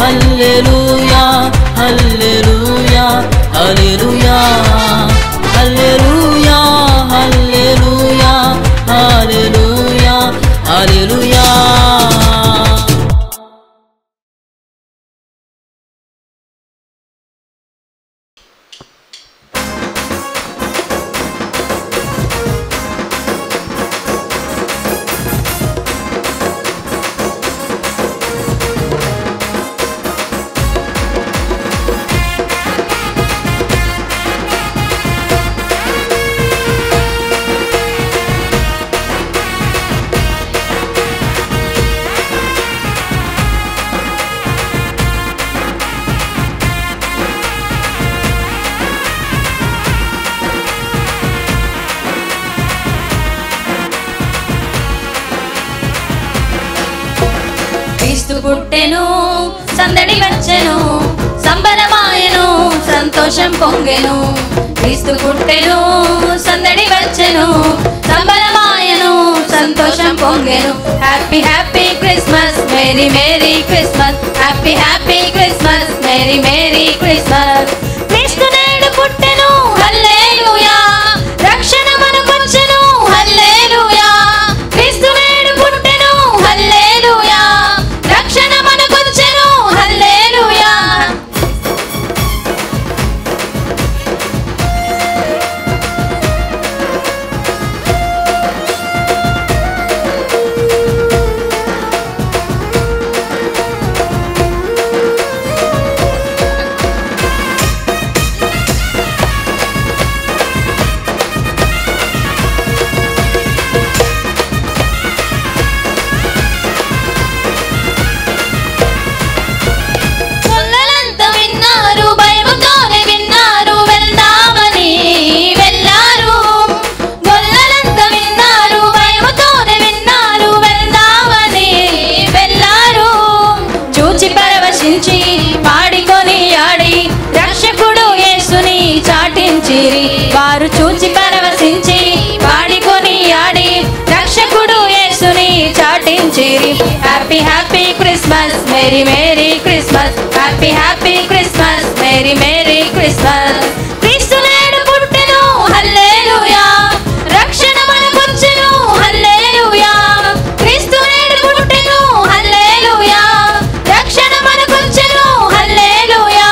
హల్లెలూయా hallelujah hallelujah hallelujah hallelujah hallelujah హల్లెలూయా. పుట్టెను సందడి వచ్చెను సంబరమాయెను సంతోషం పొంగెను. క్రీస్తు పుట్టెను సందడి వచ్చెను సంబరమాయెను సంతోషం పొంగెను. Happy happy Christmas merry merry Christmas happy happy Christmas merry merry Christmas. క్రీస్తు నేడు పుట్టెను హల్లెలూయా రక్షణ మనకొచ్చెను హల్లెలూయా. క్రీస్తు నేడు పుట్టెను హల్లెలూయా రక్షణ మనకొచ్చెను హల్లెలూయా. వారు చూచి పరవశించి పాడుకొని ఆడి రక్షకుడు యేసుని చాటించిరి. Happy happy Christmas merry merry Christmas happy happy Christmas merry merry Christmas. క్రీస్తు నేడు పుట్టెను హల్లెలూయా రక్షణ మనకొచ్చెను హల్లెలూయా. క్రీస్తు నేడు పుట్టెను హల్లెలూయా రక్షణ మనకొచ్చెను హల్లెలూయా.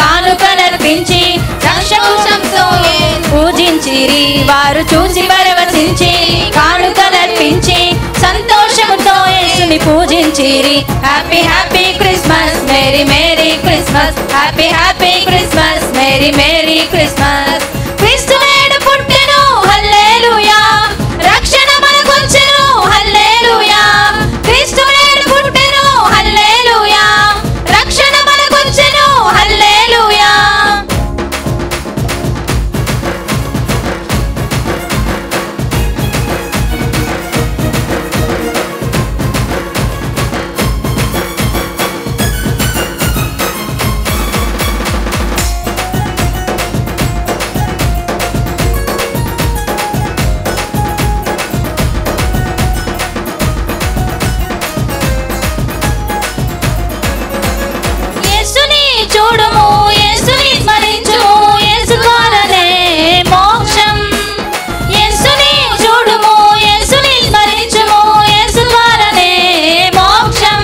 కానుకలర్పించి సంతోషంతో పూజించిరి. వారు చూసి పరవశించి కానుకలర్పించి సంతోషంతో యేసుని పూజించిరి. Happy happy Christmas merry merry Christmas happy happy Christmas merry merry Christmas. క్రీస్తు నేడు పుట్టెను హల్లెలూయా రక్షణ మనకొచ్చెను హల్లెలూయా. క్రీస్తు నేడు పుట్టెను హల్లెలూయా రక్షణ మనకొచ్చెను హల్లెలూయా. చూడుము యేసుని స్మరించుము యేసు ద్వారానే మోక్షం. యేసుని చూడుము యేసుని స్మరించుము యేసు ద్వారానే మోక్షం.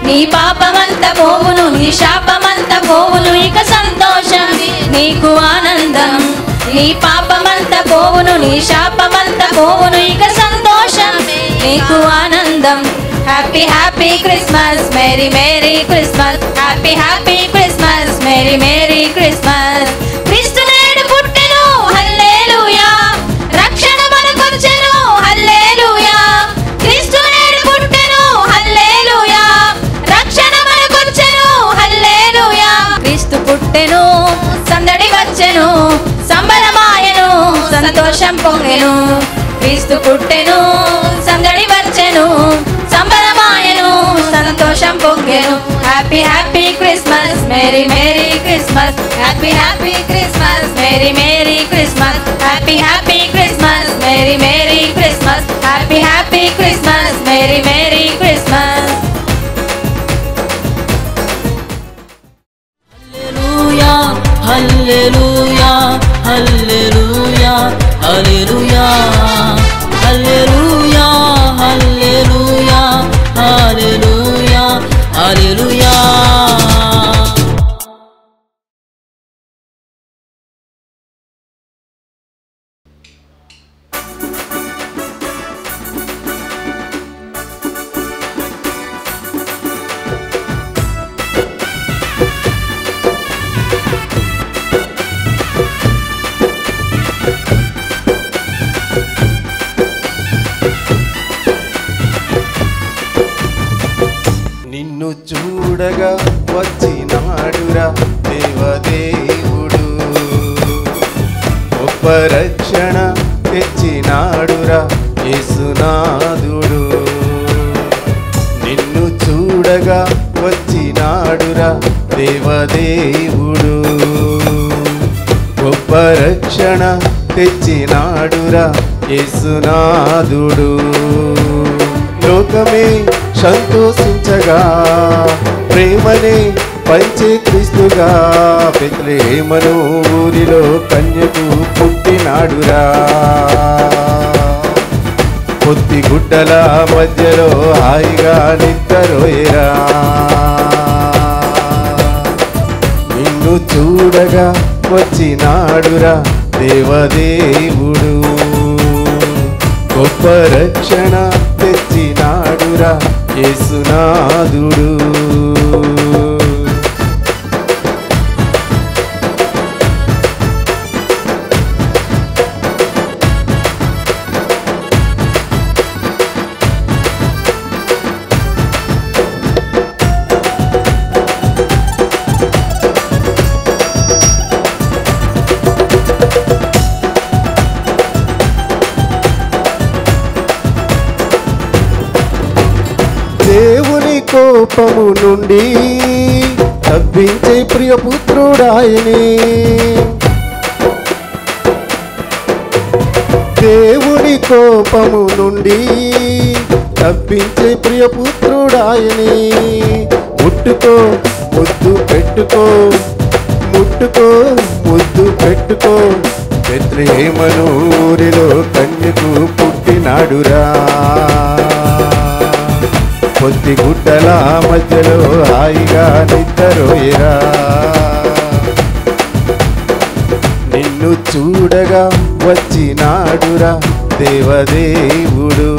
నీ పాపమంత పోవును నీ శాపమంత పోవును ఇక సంతోషం నీకు ఆనందం. నీ పాపమంత పోవును నీ శాపమంత పోవును ఇక సంతోషం నీకు ఆనందం. Happy happy Christmas merry merry Christmas happy happy Christmas merry merry Christmas. క్రీస్తు నేడు పుట్టెను సందడి వచ్చెను సంబరమాయెను సంతోషం పొంగెను క్రీస్తు పుట్టెను సందడి వచ్చెను సంబరమాయెను సంతోషం పొంగెను happy happy Christmas merry merry Christmas happy happy Christmas merry merry Christmas happy happy Christmas merry merry Christmas happy happy Christmas merry merry Christmas hallelujah hallelujah hallelujah hallelujah hallelujah hallelujah hallelujah నిన్ను చూడగా వచ్చినాడురా దేవదేవుడు గొప్ప రక్షణ తెచ్చినాడురా యేసునాథుడు నిన్ను చూడగా వచ్చినాడురా దేవదేవుడు గొప్ప రక్షణ తెచ్చినాడురా యేసునాథుడు లోకమే సంతోషించగా ప్రేమనే పంచే క్రీస్తుగా బెత్లెహేము ఊరిలో కన్యకు పుట్టినాడురా పొత్తి గుడ్డల మధ్యలో హాయిగా నిద్రపోయేరా నిన్ను చూడగా వచ్చినాడురా దేవదేవుడు గొప్ప రక్షణ తెచ్చినాడురా యేసునాథుడు దేవుని కోపము నుండి తప్పించే ప్రియపుత్రుడాయనే దేవుని కోపము నుండి తప్పించే ప్రియపుత్రుడాయనే ముట్టుకో ముద్దు పెట్టుకో ముట్టుకో ముద్దు పెట్టుకో బెత్లెహేము ఊరిలో కన్యకు పుట్టినాడురా పొత్తి గుడ్డల మధ్యలో హాయిగా నిద్రపోయేరా నిన్ను చూడగా వచ్చినాడురా దేవదేవుడు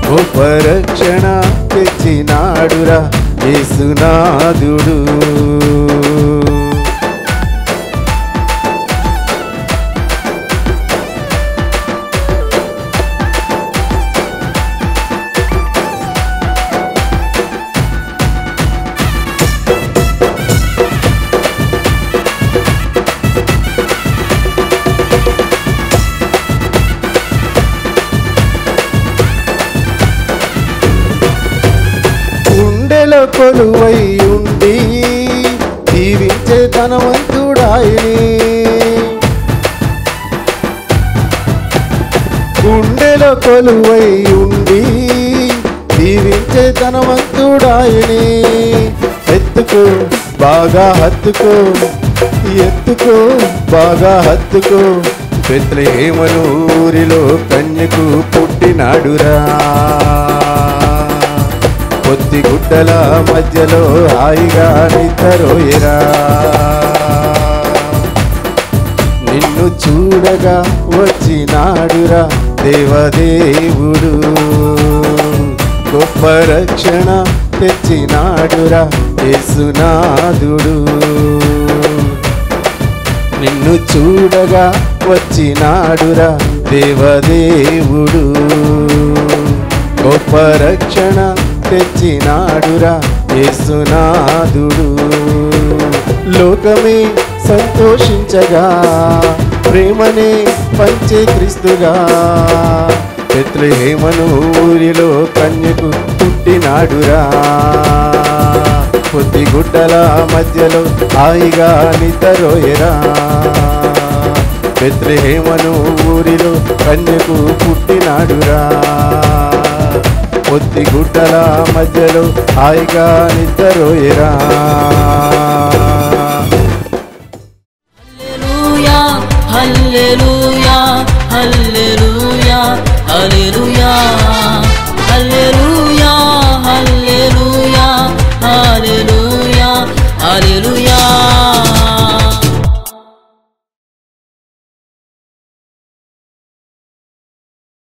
గొప్ప రక్షణ తెచ్చినాడురా యేసునాథుడు కొలువై ఉండి దీవించే ధనవంతుడాయనే గుండెలో కొలువై ఉండి దీవించే ధనవంతుడాయనే ఎత్తుకో బాగా హత్తుకో ఎత్తుకో బాగా హత్తుకో బెత్లెహేము ఊరిలో కన్యకు పుట్టినాడురా పొత్తి గుడ్డల మధ్యలో హాయిగా నిద్రపోయేరా నిన్ను చూడగా వచ్చినాడురా దేవదేవుడు గొప్ప రక్షణ తెచ్చినాడురా యేసునాథుడు నిన్ను చూడగా వచ్చినాడురా దేవదేవుడు గొప్ప రక్షణ తెచ్చినాడురా యేసునాథుడు లోకమే సంతోషించగా ప్రేమనే పంచే క్రీస్తుగా బెత్లెహేము ఊరిలో కన్యకు పుట్టినాడురా పొద్దిగుడ్డల మధ్యలో హాయిగా నిద్రపోయేరా బెత్లెహేము ఊరిలో కన్యకు పుట్టినాడురా పొద్దిగుడ్డల మధ్యలో హాయిగా నిద్రపోయేరా హల్లెలూయా hallelujah hallelujah hallelujah hallelujah hallelujah హల్లెలూయా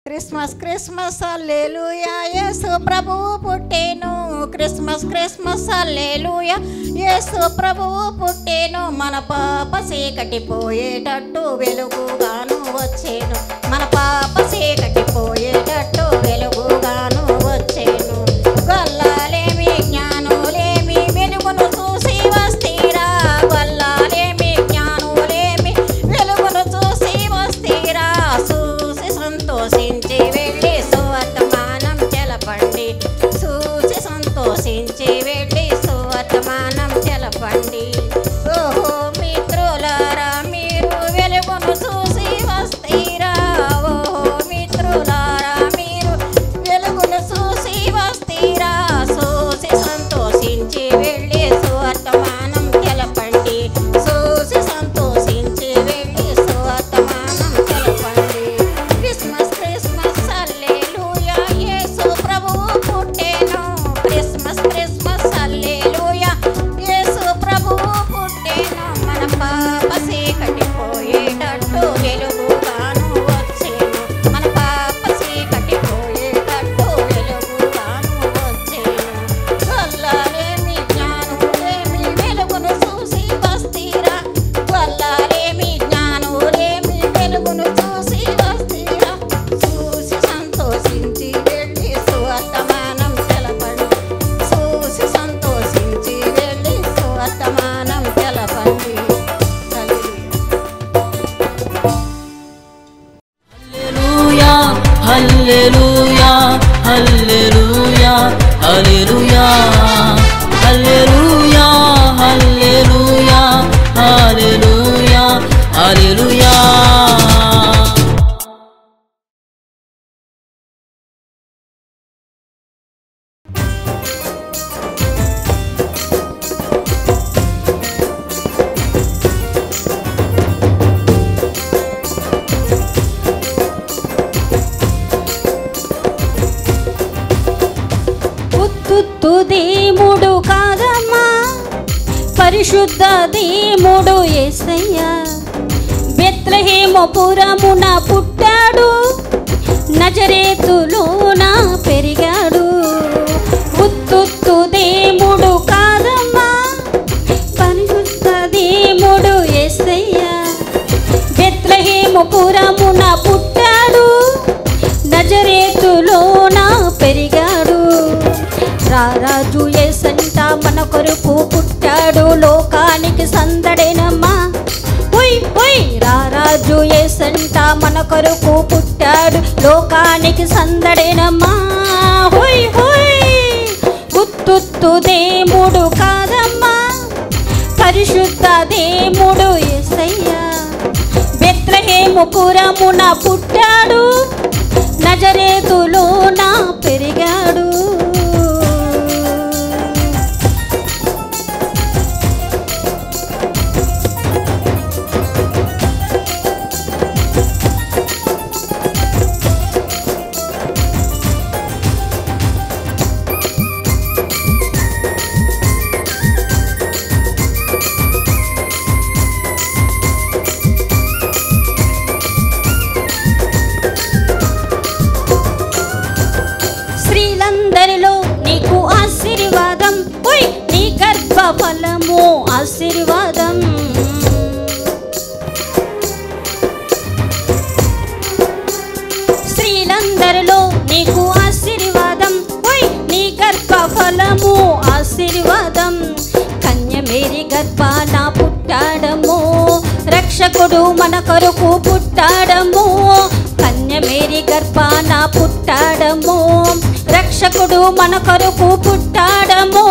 క్రిస్మస్ క్రిస్మస్ హల్లెలూయా యేసు ప్రభువు పుట్టేను క్రిస్మస్ క్రిస్మస్ హల్లెలూయా యేసు ప్రభువు పుట్టేను మన పాప చీకటి పోయేటట్టు వెలుగుగాను వచ్చేను మన పాప చీకటి పోయేటట్టు వెలుగుగాను వచ్చేను గొల్లాలేమి జ్ఞానులేమి వెలుగును చూసి వస్తీరా గొల్లాలేమి జ్ఞానులేమి వెలుగును చూసి వస్తీరా చూసి సంతోషించి వెళ్ళి సువర్తమానం తెలపండి చూసి సంతోషించి వెళ్ళి సువర్తమానం తెలపండి ఓహో మిత్రులారా మీరు వెలుగును చూసి వస్తీరా ఓహో మిత్రులారా మీరు వెలుగును చూసి వస్తీరా చూసి సంతోషించి వెళ్ళి సువర్తమానం తెలపండి చూసి సంతోషించి వెళ్ళి సువర్తమానం తెలపండి క్రిస్మస్ క్రిస్మస్ హల్లెలూయా యేసు ప్రభువు పుట్టేను క్రిస్మస్ క్రిస్మస్ హల్లెలూయా యేసు ప్రభువు పుట్టేను మన పాప చీకటి పోయేటట్టు వెలుగుగాను వచ్చేను మన పాప చీకటి పోయేటట్టు వెలుగుగాను వచ్చేను గొల్లాలేమి జ్ఞానులేమి వెలుగును చూసి వస్తీరా గొల్లాలేమి జ్ఞానులేమి వెలుగును చూసి వస్తీరా చూసి సంతోషించి వెళ్ళి సువర్తమానం తెలపండి చూసి సంతోషించి వెళ్ళి సువర్తమానం తెలపండి హల్లెలూయా hallelujah hallelujah hallelujah hallelujah hallelujah హల్లెలూయా ఉత్తుత్తు దేముడు కాదమ్మా పరిశుద్ధ దేముడు యేసయ్య బెత్లెహేము పురమున పుట్టాడు నజరేతులోన పెరిగాడు ఉత్తుత్తు దేముడు కాదమ్మా పరిశుద్ధ దేముడు యేసయ్య బెత్లెహేము పురమున పుట్టాడు నజరేతులోన పెరిగాడు రారాజు యేసంట మన కొరకు పుట్టాడు లోకానికి సందడేనమ్మా హోయ్ హోయ్ రారాజు యేసంట మన కొరకు పుట్టాడు లోకానికి సందడేనమ్మా హోయ్ హోయ్ ఉత్తుత్తు దేముడు కాదమ్మా పరిశుద్ధ దేముడు యేసయ్య బెత్లెహేము పురమున పుట్టాడు నజరేతులోన పెరిగాడు పుట్టాడము, రక్షకుడు మన కొరకు పుట్టాడము, కన్యమేరీ గర్భాన పుట్టాడము, రక్షకుడు మన కొరకు పుట్టాడము.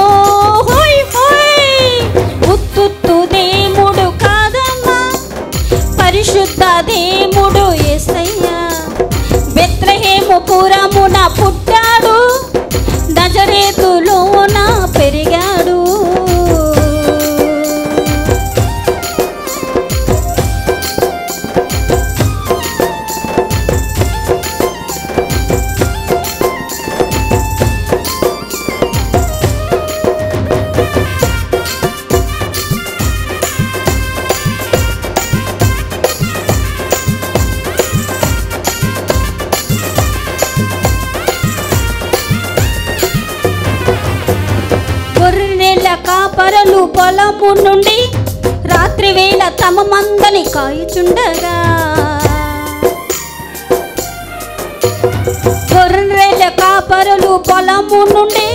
హోయ్ హోయ్ ఉత్తుత్తు దేవుడు కాదమ్మా, పరిశుద్ధ దేవుడు యేసయ్యా. బెత్లెహేము పురమున పుట్టాడు, నజరేతులోన పెరిగాడు. కాపరులు పొలము నుండి రాత్రి వేళ తమ మందని కాయుచుండగా, గొర్రెల కాపరులు పొలము నుండి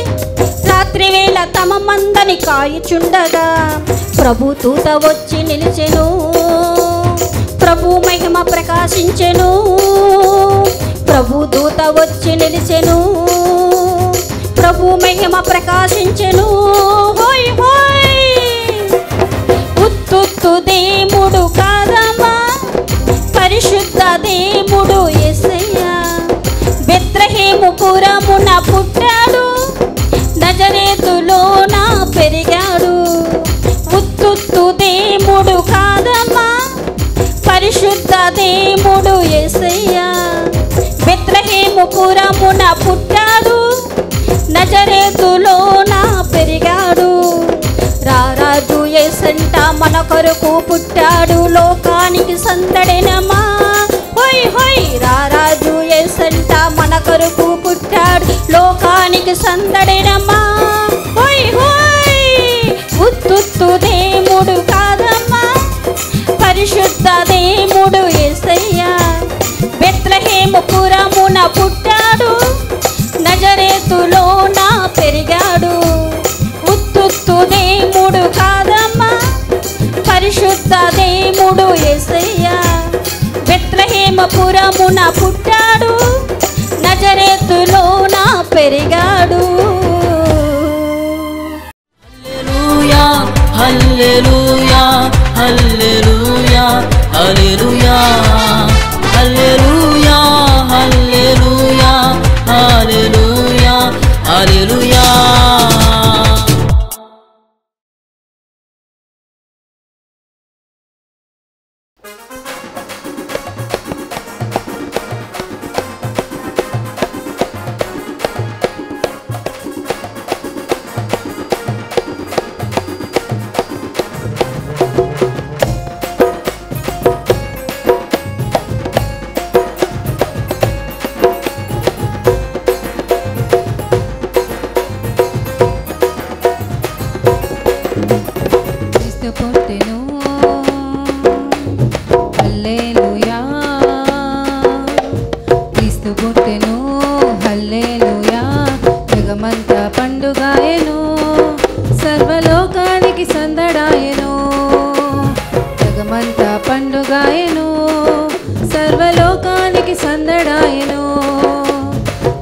రాత్రి వేళ తమ మందని కాయుచుండగా, ప్రభు దూత వచ్చి నిలిచెను, ప్రభు మహిమ ప్రకాశించెను, ప్రభు దూత వచ్చి నిలిచెను, ప్రభు మహిమ ప్రకాశించెను. హోయ్ హోయ్ ఉత్తుత్తు దేవుడు కాదమ్మా, పరిశుద్ధ దేవుడు యేసయ్యా. బెత్లెహేము పురమున పుట్టాడు, నజరేతులోన పెరిగాడు. ఉత్తుత్తు దేవుడు కాదమ్మా, పరిశుద్ధ దేవుడు యేసయ్యా. బెత్లెహేము పురమున పుట్టాడు, నజరేతులోన పెరిగాడు. రారాజు యేసంట మన కొరకు పుట్టాడు, లోకానికి సందడినమా. హోయ్ హోయ్ రారాజు యేసంట మన కొరకు పుట్టాడు, లోకానికి సందడినమా. హోయ్ హోయ్ ఉత్తుత్తు దేవుడు కాదమ్మా, పరిశుద్ధ దేవుడు యేసయ్యా. బెత్లెహేము పురమున పుట్టాడు, నజరేతులోన పెరిగాడు. ఉత్తుత్తు దేవుడు కాదమ్మా, పరిశుద్ధ దేవుడు యేసయ్యా. బెత్లెహేము పురమున పుట్టాడు, నజరేతులోన పెరిగాడు. హల్లెలూయా hallelujah hallelujah hallelujah hallelujah hallelujah హల్లెలూయా.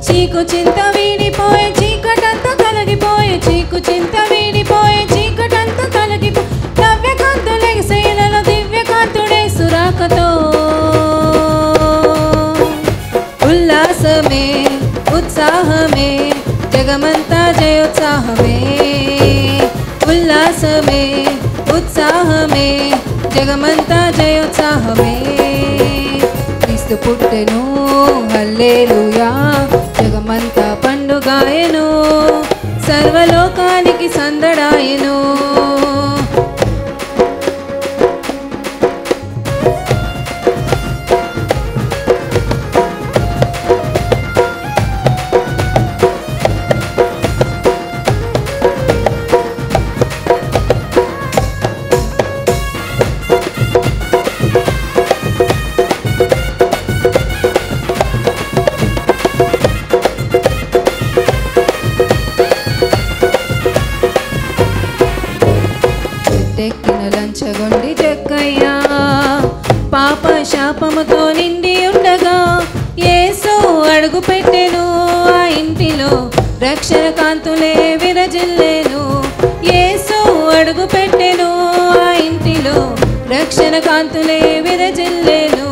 చీకు చింత వీడిపోయే చీకటంతా తొలగిపోయే, చీకు చింత వీడిపోయే చీకటంతా తొలగిపోయే, నవ్యకాంతులెగసేలలో దివ్యకాంతుడే సురాకతో. ఉల్లాసమే ఉత్సాహమే జగమంతా జయోత్సాహమే, ఉల్లాసమే ఉత్సాహమే జగమంతా జయోత్సాహమే. క్రీస్తు పుట్టెను హల్లెలూయా, జగమంతా పండుగాయను, సర్వలోకానికి సందడాయను. మంచగొండి జక్కయ్యా పాప శాపముతో నిండి ఉండగా యేసు అడుగు పెట్టెను ఆ ఇంటిలో రక్షణ కాంతులే విరజిల్లేను యేసు అడుగు పెట్టెను ఆ ఇంటిలో రక్షణ కాంతులే విరజిల్లేను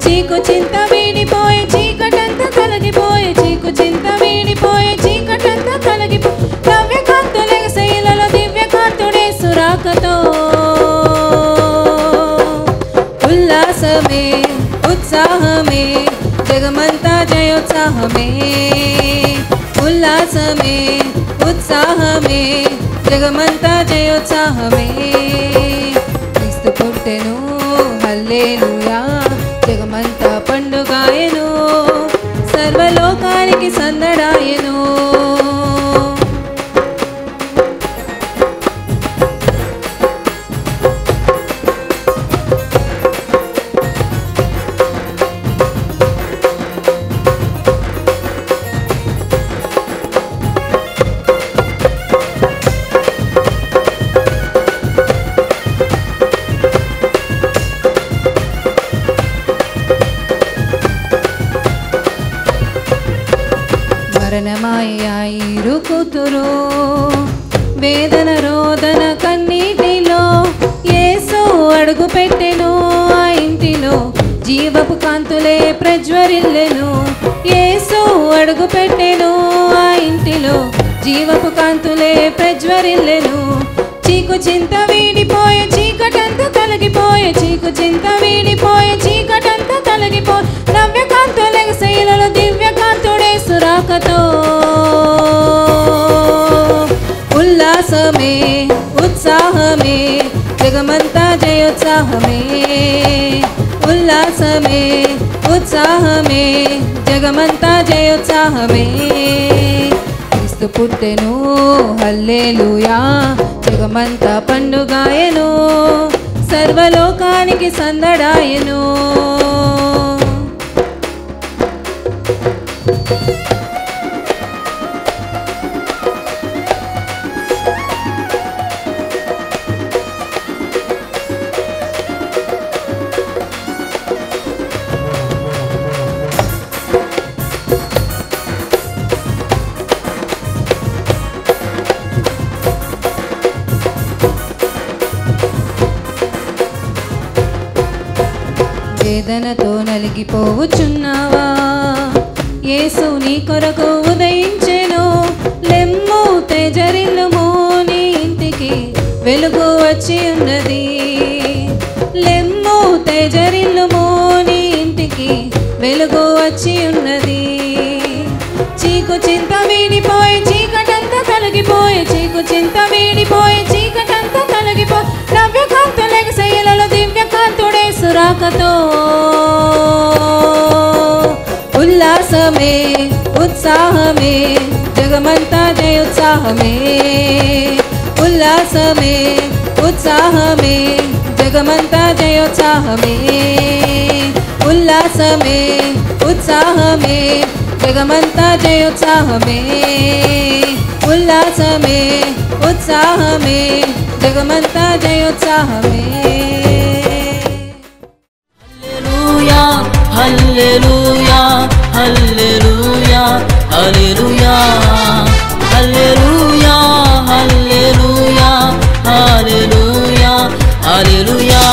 చీకు చింత వీడిపోయి చీకటంతా తొలగిపోయి చీకు చింత వీడిపోయి చీకటంతా తొలగిపోయి నవ్య కాంతులే శైలలో దివ్య కాంతుడే సురాకతో ఉల్లాసమే ఉత్సాహమే జగమంతా జయోత్సాహమే ఉల్లాసమే ఉత్సాహమే జగమంతా జయోత్సాహమే క్రీస్తు పుట్టెను హల్లెలూయా జగమంతా పండుగాయను సర్వలోకానికి సందడాయను మరణమాయాయిరు కూతురు వేదన రోదన కన్నీటిలో యేసు అడుగు పెట్టెను ఆ ఇంటిలో జీవపు కాంతులే ప్రజ్వరిల్లెను యేసు అడుగు పెట్టెను ఆ ఇంటిలో జీవపు కాంతులే ప్రజ్వరిల్లెను చీకు చింత వీడిపోయే చీకటంతా తొలగిపోయే చీకు చింత వీడిపోయే చీకటంతా తొలగిపోయే నవ్య కాంతులే శైలలో దివ్య కాంతుడే సురాకతో ఉల్లాసమే ఉత్సాహమే జగమంతా జయోత్సాహమే ఉల్లాసమే ఉత్సాహమే జగమంతా జయోత్సాహమే క్రీస్తు పుట్టెను హల్లెలూయా జగమంతా పండుగాయను సర్వలోకానికి సందడాయను వేదనతో నలిగిపోవచ్చున్నావా యేసు నీ కొరకు ఉదయించెను లెమ్ము తేజరిల్లుము నీ ఇంటికి వెలుగు వచ్చి ఉన్నది లెమ్ము తేజరిల్లుము నీ ఇంటికి వెలుగు వచ్చి ఉన్నది చీకు చింత వీడిపోయి చీకటంతా తొలగిపోయి చీకు చింత వీడిపోయి చీకటంతా తొలగిపోయి నవ్య కాంతులే శైలలో దివ్య కాంతుడే సురాకతో ఉల్లాసమే ఉత్సాహమే జగమంతా జయోత్సాహమే ఉల్లాసమే ఉత్సాహమే జగమంతా జయోత్సాహమే ఉల్లాసమే ఉత్సాహమే జగమంతా జయోత్సాహమే ఉల్లాసమే ఉత్సాహమే జగమంతా జయోత్సాహమే హల్లెలూయా hallelujah hallelujah hallelujah hallelujah hallelujah హల్లెలూయా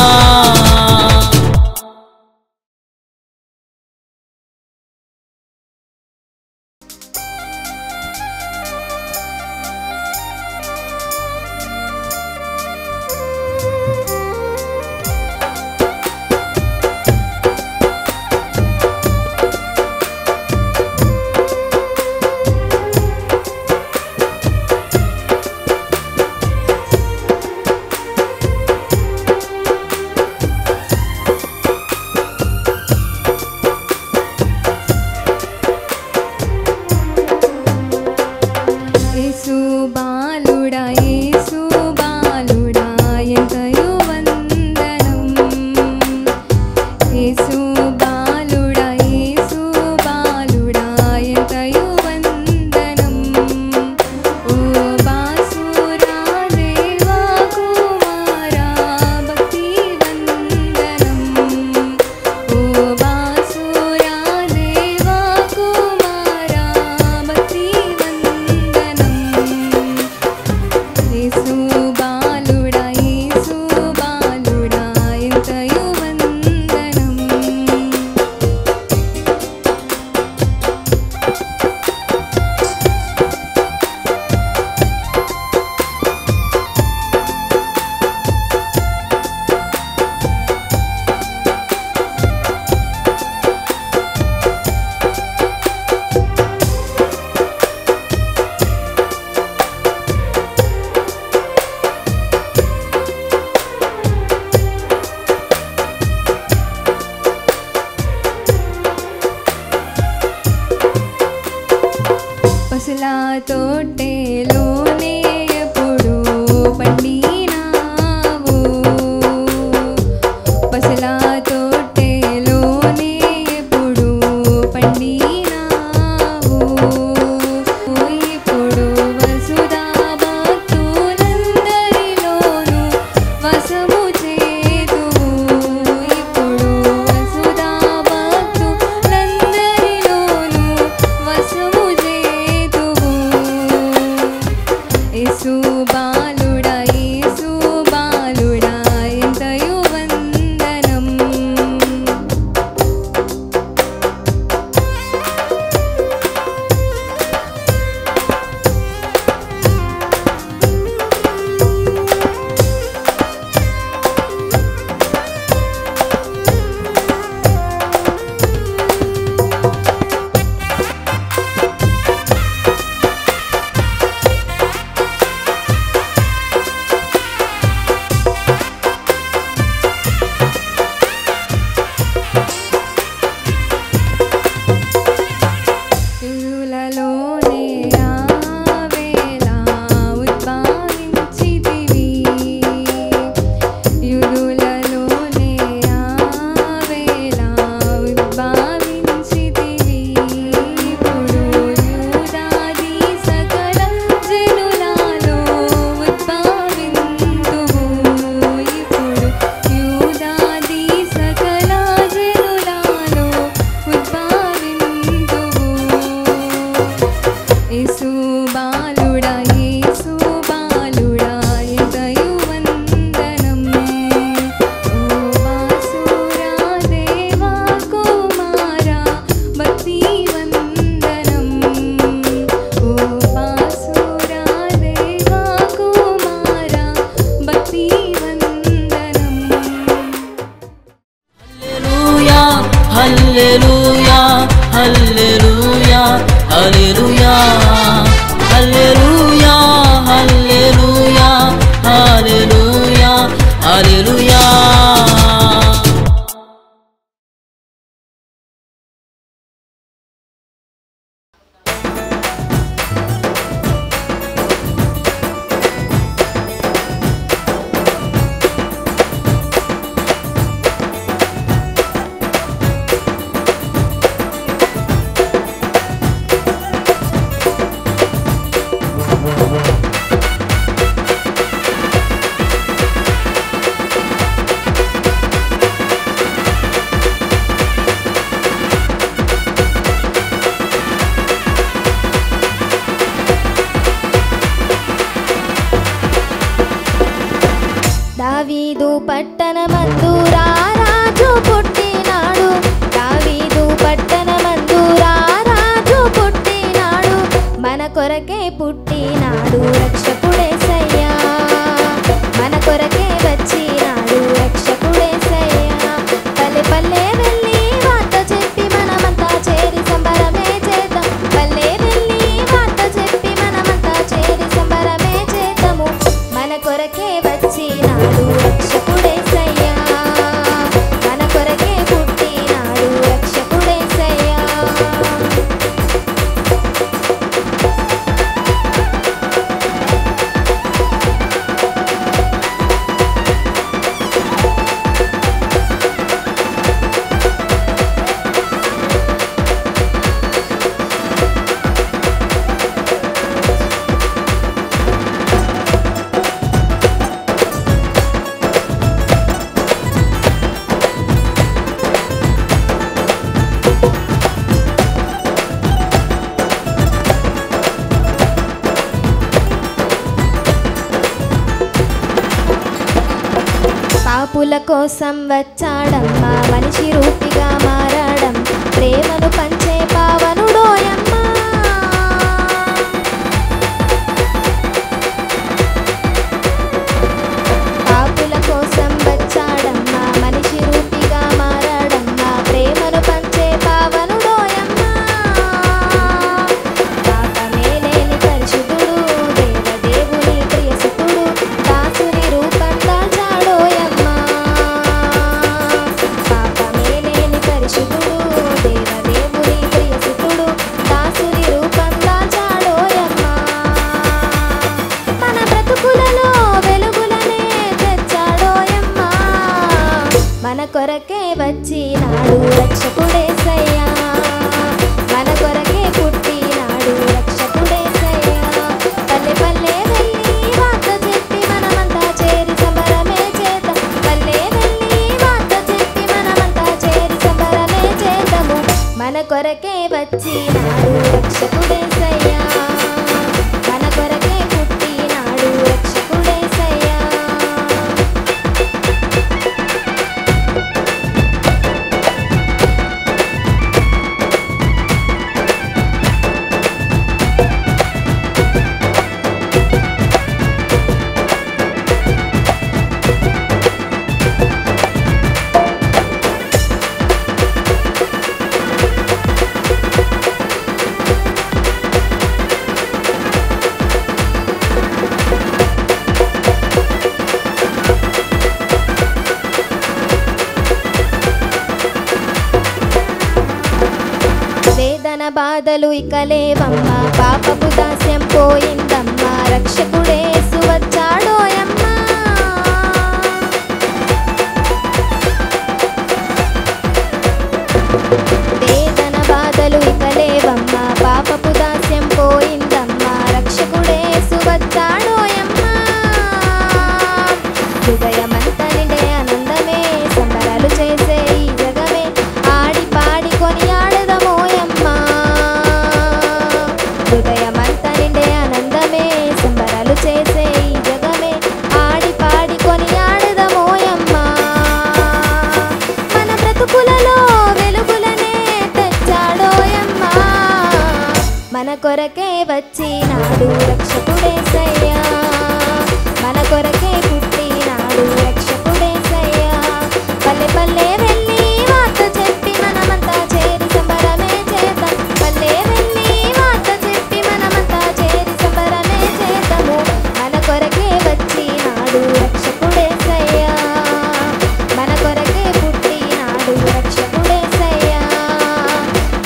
తోటలోనే ఎప్పుడు పండినావు పసల తోటలోనే ఎప్పుడు పండినావు ఇప్పుడు వసుధా భక్తులందరిలోనూ వసము చేదువు ఇప్పుడు వసుధా భక్తులందరిలోనూ వసము చేదువు యేసు బాలుడా ఎంతయు వందనం యుగములలోనే ఆవేళ ఉద్భవించితివి యుగములలోనే ఆవేళ ఉద్భవించితివి ఇప్పుడు యూదాది సకల జనులలో ఉద్భవింతువు ఇప్పుడు యూదాది సకల జనులలో ఉద్భవింతువు యేసు బాలుడా ఎంతయు వందనం ఓ వాసురా దేవా కుమారా భక్తి వందనం ఓ వాసురా దేవా కుమారా భక్తి వందనం హల్లెలూయా hallelujah hallelujah hallelujah hallelujah hallelujah హల్లెలూయా దావీదు పట్టణమందు రారాజు పుట్టినాడు దావీదు పట్టణమందు రారాజు పుట్టినాడు మన కొరకే పుట్టినాడు రక్షకుడేసయ్యా మన కొరకే వచ్చినాడు రక్షకుడేసయ్యా పల్లె పల్లె వెళ్ళి వార్త చెప్పి మనమంతా చేరి సంబరమే చేద్దాం పల్లె వెళ్ళి వార్త చెప్పి మనమంతా చేరి సంబరమే చేద్దాము మన కొరకే వచ్చినాడు రక్షకుడేసయ్యా మన కొరకే పుట్టినాడు రక్షకుడేసయ్యా పాపుల కోసం వచ్చాడమ్మా మనిషి రూపిగా మారాడం ప్రేమను పంచే పావనుడోయమ్మా పాపుల కోసం వచ్చాడమ్మా మనిషి రూపిగా మారాడమ్మా ప్రేమను పంచే పావనుడోయమ్మా పాపమే లేని పరిశుద్ధుడు దేవదేవుని ప్రియసుతుడు దాసుని రూపం దాల్చాడోయమ్మా పాపమే లేని పరిశుద్ధుడు దేవదేవుని మన కొరకే వచ్చినాడు రక్షకుడేసయ్యా మన కొరకే పుట్టినాడు రక్షకుడేసయ్యా పల్లె పల్లె వెళ్ళి వార్త చెప్పి మనమంతా చేరి సంబరమే చేద్దాం పల్లె వెళ్ళి వార్త చెప్పి మనమంతా చేరి సంబరమే చేద్దాము మన కొరకే వచ్చినాడు రక్షకుడేసయ్యా మన కొరకే పుట్టినాడు రక్షకుడేసయ్యా వేదన బాధలు ఇక లేవమ్మా పాపపు దాస్యం పోయిందమ్మా రక్షకుడేసు వచ్చాడోయమ్మా వేదన బాధలు ఇక లేవమ్మా పాపపు దాస్యం పోయిందమ్మా రక్షకుడేసు వచ్చాడోయమ్మా హృదయమంతా నిండే ఆనందమే సంబరాలు చేసే ఈ జగమే ఆడి పాడి కొనియాడదమోయమ్మా హృదయమంతా నిండే ఆనందమే సంబరాలు చేసే ఈ జగమే ఆడి పాడి కొనియాడదమోయమ్మా మన బ్రతుకులలో వెలుగులనే తెచ్చాడోయమ్మా మన కొరకే వచ్చినాడు రక్షకుడేసయ్యా మన కొరకే పుట్టినాడు రక్షకుడేసయ్యా పల్లె పల్లె వెళ్ళి వార్త చెప్పి మనమంతా చేరి సంబరమే చేద్దాం పల్లె వెళ్ళి వార్త చెప్పి మనమంతా చేరి సంబరమే చేద్దాము మన కొరకే వచ్చినాడు రక్షకుడేసయ్యా మన కొరకే పుట్టినాడు రక్షకుడేసయ్యా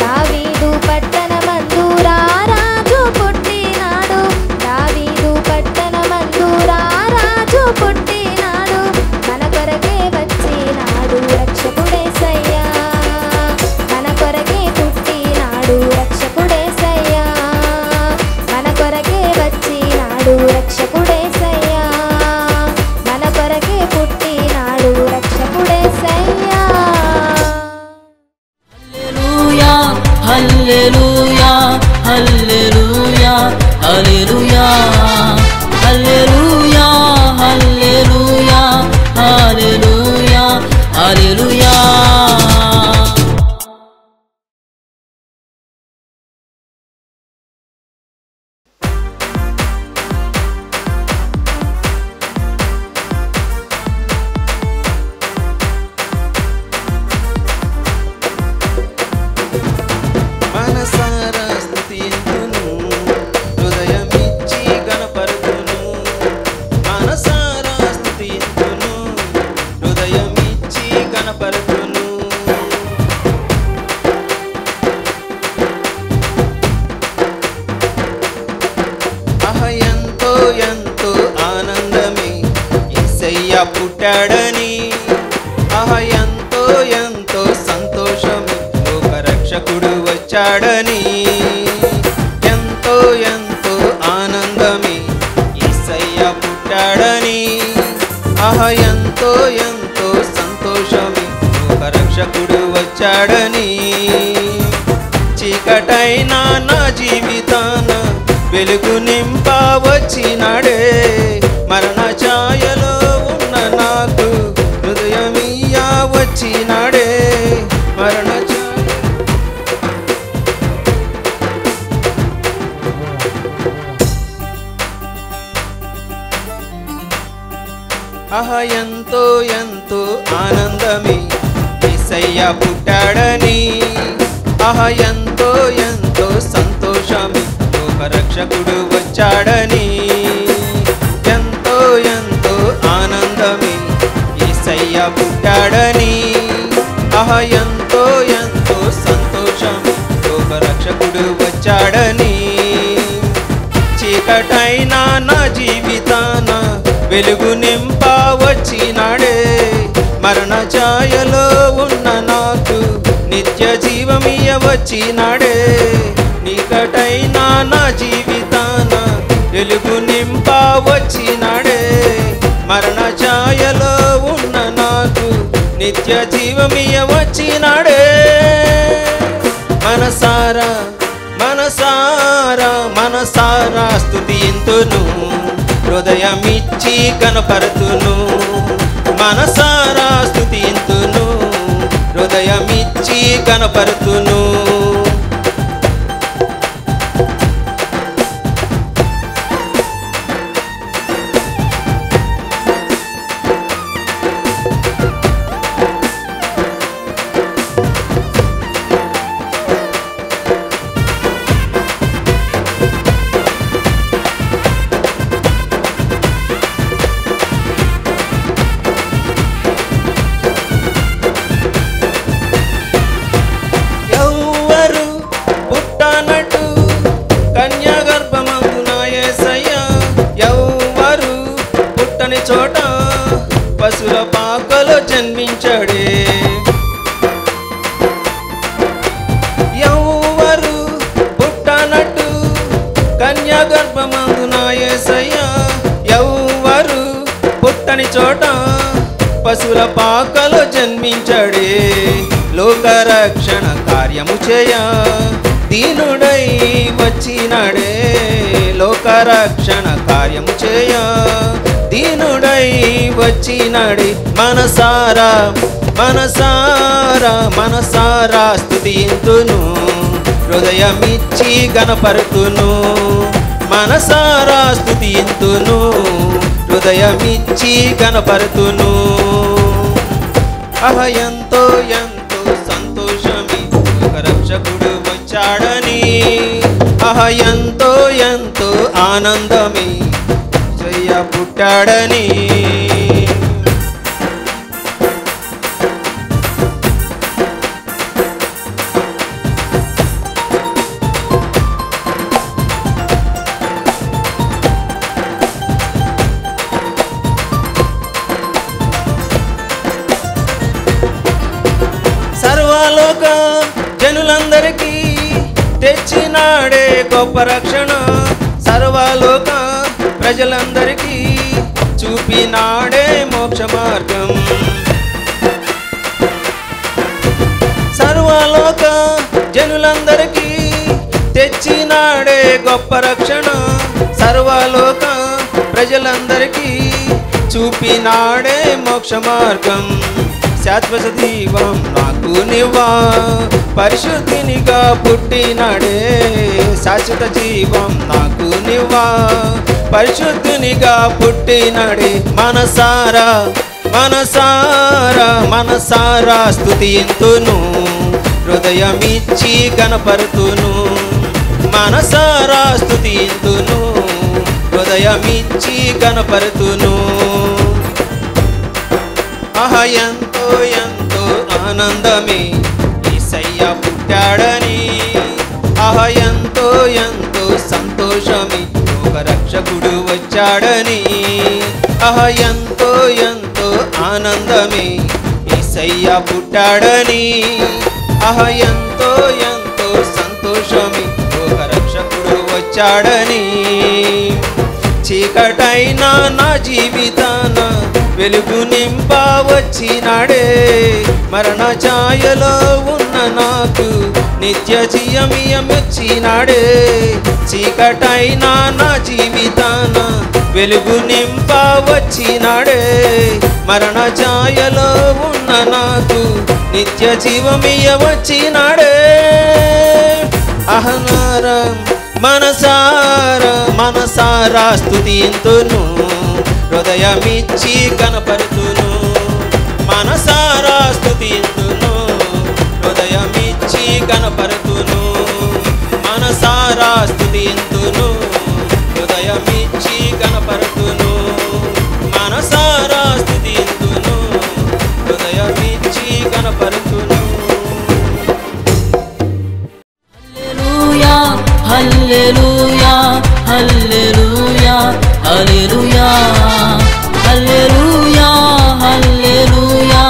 దావీదు పట్టణమందు రారాజు పుట్టినాడు దావీదు పట్టణమందు రారాజు పుట్టినాడు మన కొరకే వచ్చినాడు రక్షకుడేసయ్యా మన కొరకే పుట్టినాడు రక్షకుడేసయ్యా మన కొరకే వచ్చినాడు రక్షకుడేసయ్యా మన కొరకే పుట్టినాడు రక్షకుడేసయ్యా హల్లెలూయా hallelujah hallelujah hallelujah hallelujah hallelujah హల్లెలూయా మనసారా స్తుతింతును హృదయమిచ్చి గణపరుతును మనసారా స్తుతింతును హృదయమిచ్చి గణపరుతును ఆహ ఎంతో ఎంతో ఆనందమే యేసయ్య పుట్టాడని ఆహ ఎంతో ఎంతో సంతోషమే లోక రక్షకుడు వచ్చాడని ఎంతో ఎంతో ఆనందమే యేసయ్య పుట్టాడని ఆహ ఎంతో ఎంతో సంతోషమే లోక రక్షకుడు వచ్చాడని చీకటైన నా జీవితాన వెలుగు నింప వచ్చినాడే మరణ ఛాయలో ఉన్న నాకు హృదయమియ్యా వచ్చినాడే మరణ ఆహ ఎంతో ఎంతో ఆనందమే యేసయ్య పుట్టాడని ఆహ ఎంతో ఎంతో సంతోషమే లోక రక్షకుడు వచ్చాడని ఎంతో ఎంతో ఆనందమే యేసయ్య పుట్టాడని ఆహ ఎంతో ఎంతో సంతోషమే లోక రక్షకుడు వచ్చాడని చీకటైన నా జీవితాన వెలుగు నింప వచ్చినాడే మరణ ఛాయలో ఉన్న నాకు నిత్య జీవమియ వచ్చినాడే నీకటైనా నా జీవితాన వెలుగు నింప వచ్చినాడే మరణ ఛాయలో ఉన్న నాకు నిత్య జీవమియ వచ్చినాడే మనసారా మనసారా మనసారా స్తుతింతును హృదయమిచ్చి కనపరుతును మనసారా స్తుతింతును హృదయమిచ్చి కనపరుతును చోట పశుల పాకలో జన్మించాడే ఎవరు పుట్టనట్టు కన్యా గర్భమందున యేసయ్య ఎవరు పుట్టని చోట పశుల పాకలో జన్మించాడే లోకరక్షణ కార్యము చేయ దీనుడై వచ్చినాడే లోకరక్షణ కార్యము చేయ దీనుడై వచ్చినాడే మనసారా మనసారా మనసారా స్తుతింతును హృదయమిచ్చి గణపరుతును మనసారా స్తుతింతును హృదయమిచ్చి గణపరుతును ఎంతో ఎంతో సంతోషమి రక్షకుడు వచ్చాడని ఎంతో ఎంతో ఆనందమే పుట్టాడని సర్వలోక జనులందరికీ తెచ్చినాడే గొప్ప రక్షణ సర్వలోక ప్రజలందరికీ చూపినాడే మోక్ష మార్గం సర్వలోక జనులందరికీ తెచ్చినాడే గొప్ప రక్షణ సర్వలోక ప్రజలందరికీ చూపినాడే మోక్ష మార్గం శాశ్వత దీవం నాకు నివ్వా పరిశుద్ధినిగా పుట్టినాడే శాశ్వత జీవం నాకు నివ్వా పరిశుద్ధినిగా పుట్టినాడే మనసారా మనసారా మనసారా స్తుతింతును హృదయమిచ్చి గణపరుతును మనసారా స్తుతింతును హృదయమిచ్చి గణపరుతును ఎంతో ఎంతో ఆనందమే యేసయ్య పుట్టాడని ఎంతో ఎంతో సంతోషమే ఒక రక్షకుడు వచ్చాడని ఎంతో ఎంతో ఆనందమే యేసయ్య పుట్టాడని ఎంతో ఎంతో సంతోషమే ఒక రక్షకుడు వచ్చాడని చీకటైనా నా జీవితాన వెలుగు నింప వచ్చినాడే మరణ ఛాయలో ఉన్న నాకు నిత్య జీవమిచ్చినాడే చీకటైనా నా జీవితాన వెలుగు నింప వచ్చినాడే మరణ ఛాయలో ఉన్న నాకు నిత్య జీవమియ వచ్చినాడే అహనారం మనసారా మనసారా స్తుతింతును హృదయమిచ్చి కనపరుతును మనసారా స్తుతింతును హృదయమిచ్చి కనపరుతును మనసారా స్తుతింతును హృదయమిచ్చి కనపరుతును మనసారా స్తుతింతును హృదయమిచ్చి కనపరుతును హల్లెలూయా హల్లెలూయా హల్లెలూయా హల్లెలూయా హల్లెలూయా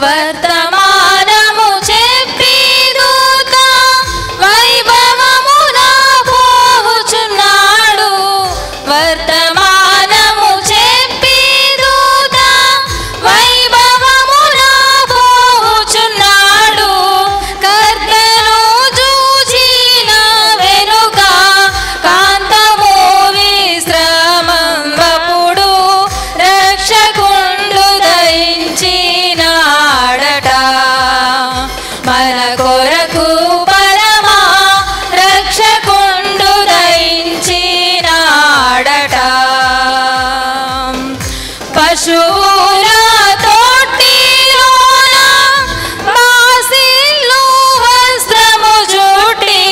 వర్తమానము చెప్పి దూత వైభవమున పోవుచున్నాడు. వర్తమానము చెప్పి దూత వైభవమున పోవుచున్నాడు. కర్తను చూచిన వెనుక కాంతము విశ్రమంబపుడు రక్షకుండు దయించినాడట. మన కొరకు పరమా రక్షకుండు దయించినాడట. పశువుల తొట్టిలోన మాసిల్లు వస్త్రము చుట్టి,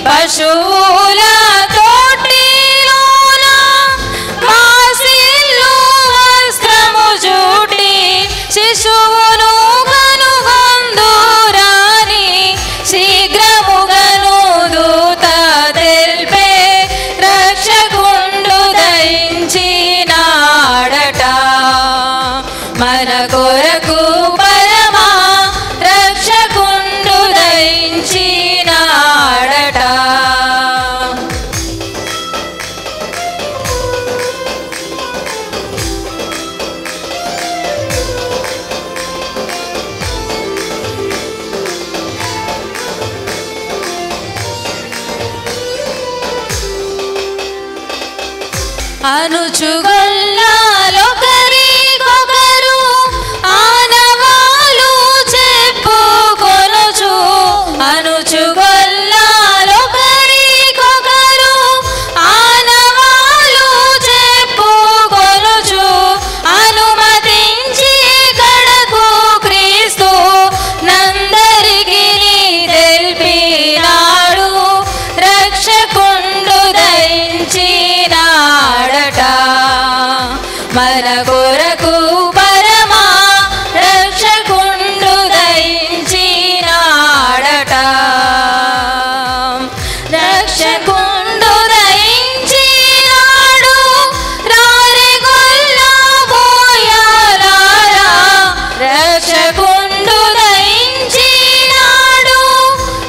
పశువుల తొట్టిలోన మాసిల్లు వస్త్రము చుట్టి, శిశువును కనుగొందురాని శీఘ్రముగను దూత తెల్పే రక్షకుండు దయించినాడట. మన కొరకు పరమా రక్షకుండు దయించినాడట. అనుచుగొల్లాలొకరికొకరు ఆనవాలు చెప్పుకొనుచు, అనుచుగొల్లాలొకరికొకరు ఆనవాలు చెప్పుకొనుచు, అనుమతించి కడకు క్రీస్తు నందరికి తెల్పినాడు. రక్షకుండు దయించినాడట. మన కొరకు పరమా రక్షకుండు దయించినాడట. రక్షకుండు దయించినాడు. రారెగొల్ల బోయాలారా, రక్షకుండు దయించినాడు.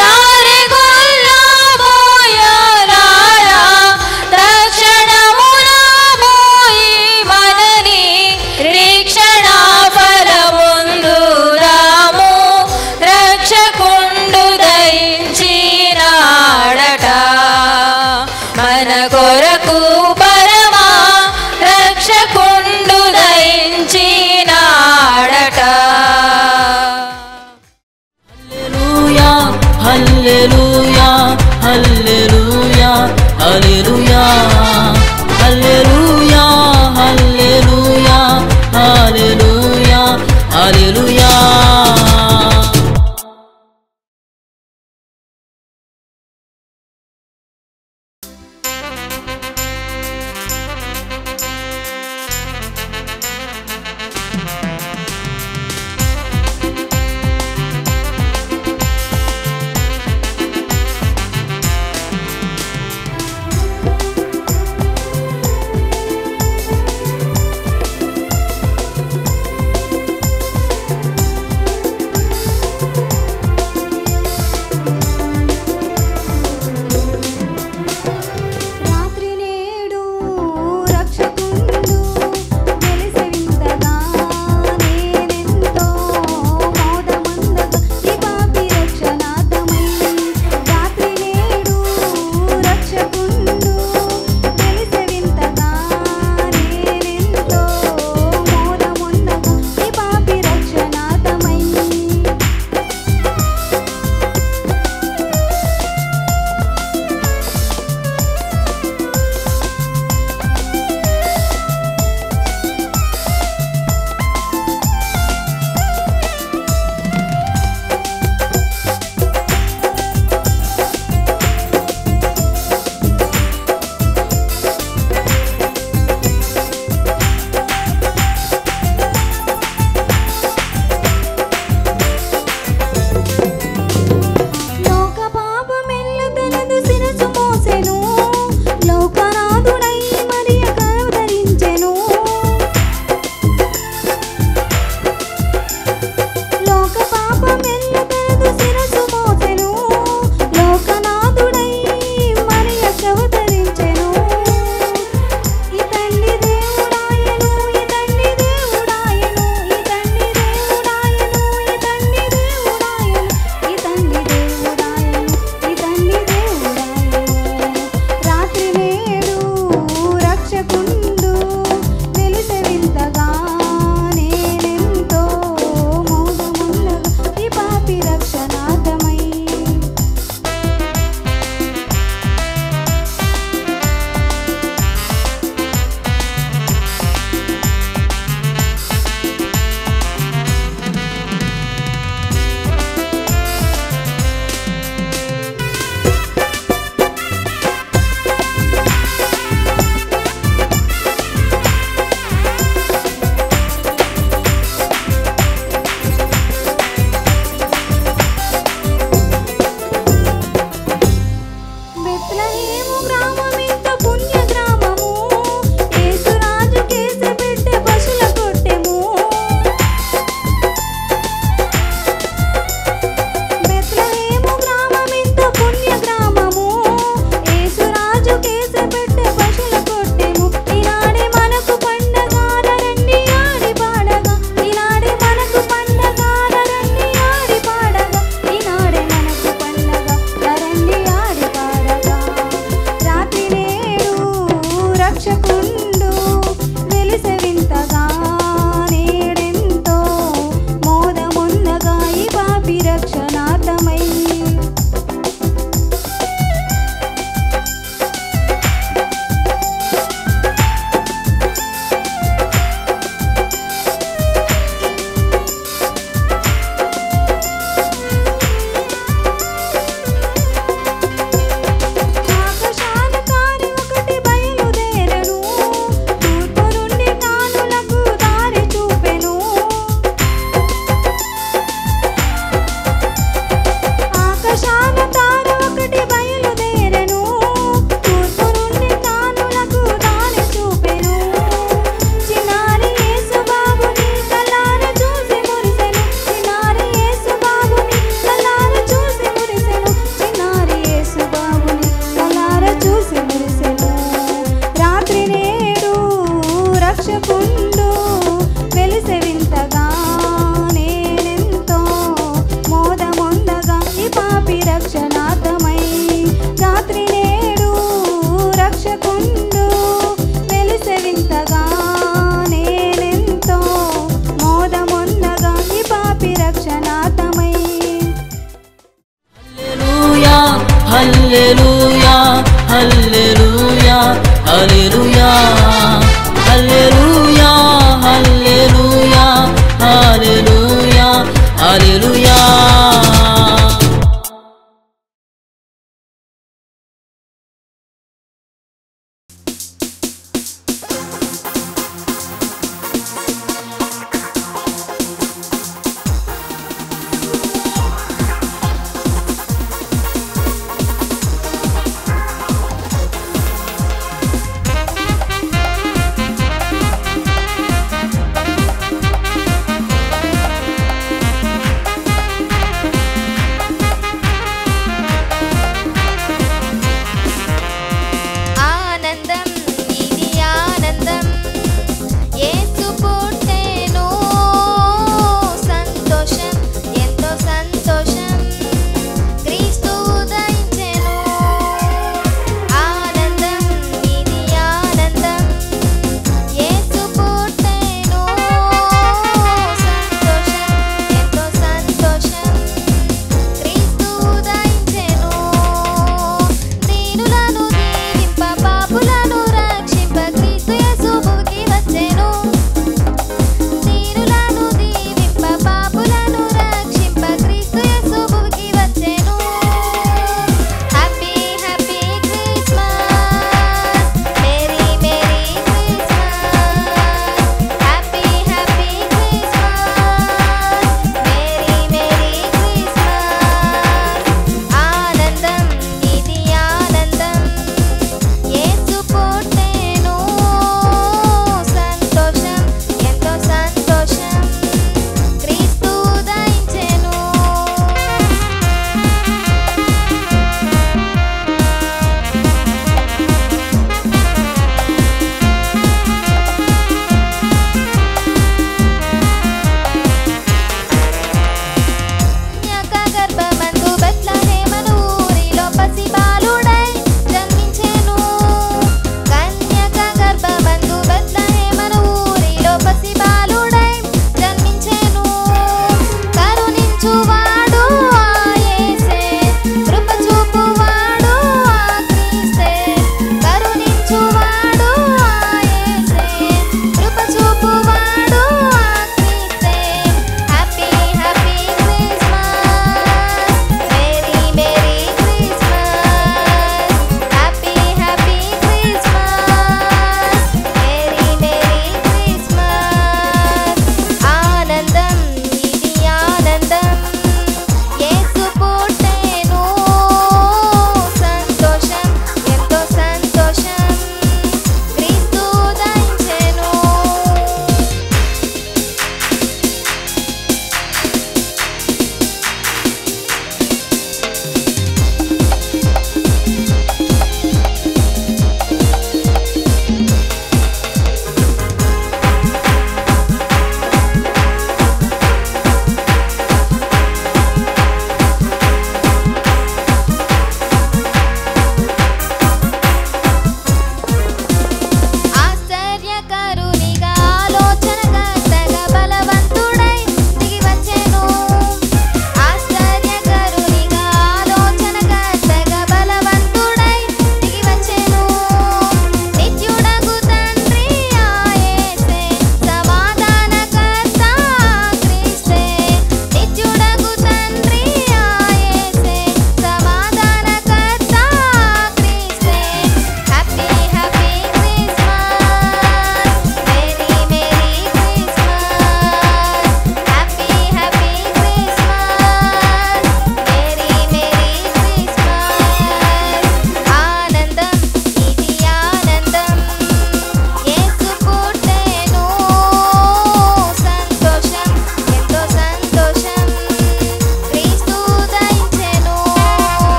రారెగొల్ల బోయాలారా, రక్షణమున పోయి మనని నిరీక్షణ ఫలముందుదాము. రక్షకుండు దయించినాడట. మన కొరకు పరమా రక్షకుండు దయించినాడట. హల్లెలూయా hallelujah hallelujah hallelujah hallelujah hallelujah hallelujah. Hallelujah hallelujah hallelujah hallelujah hallelujah hallelujah hallelujah.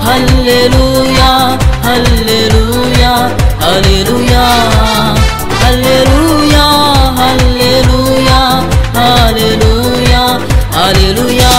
Hallelujah hallelujah hallelujah hallelujah hallelujah hallelujah హల్లెలూయా.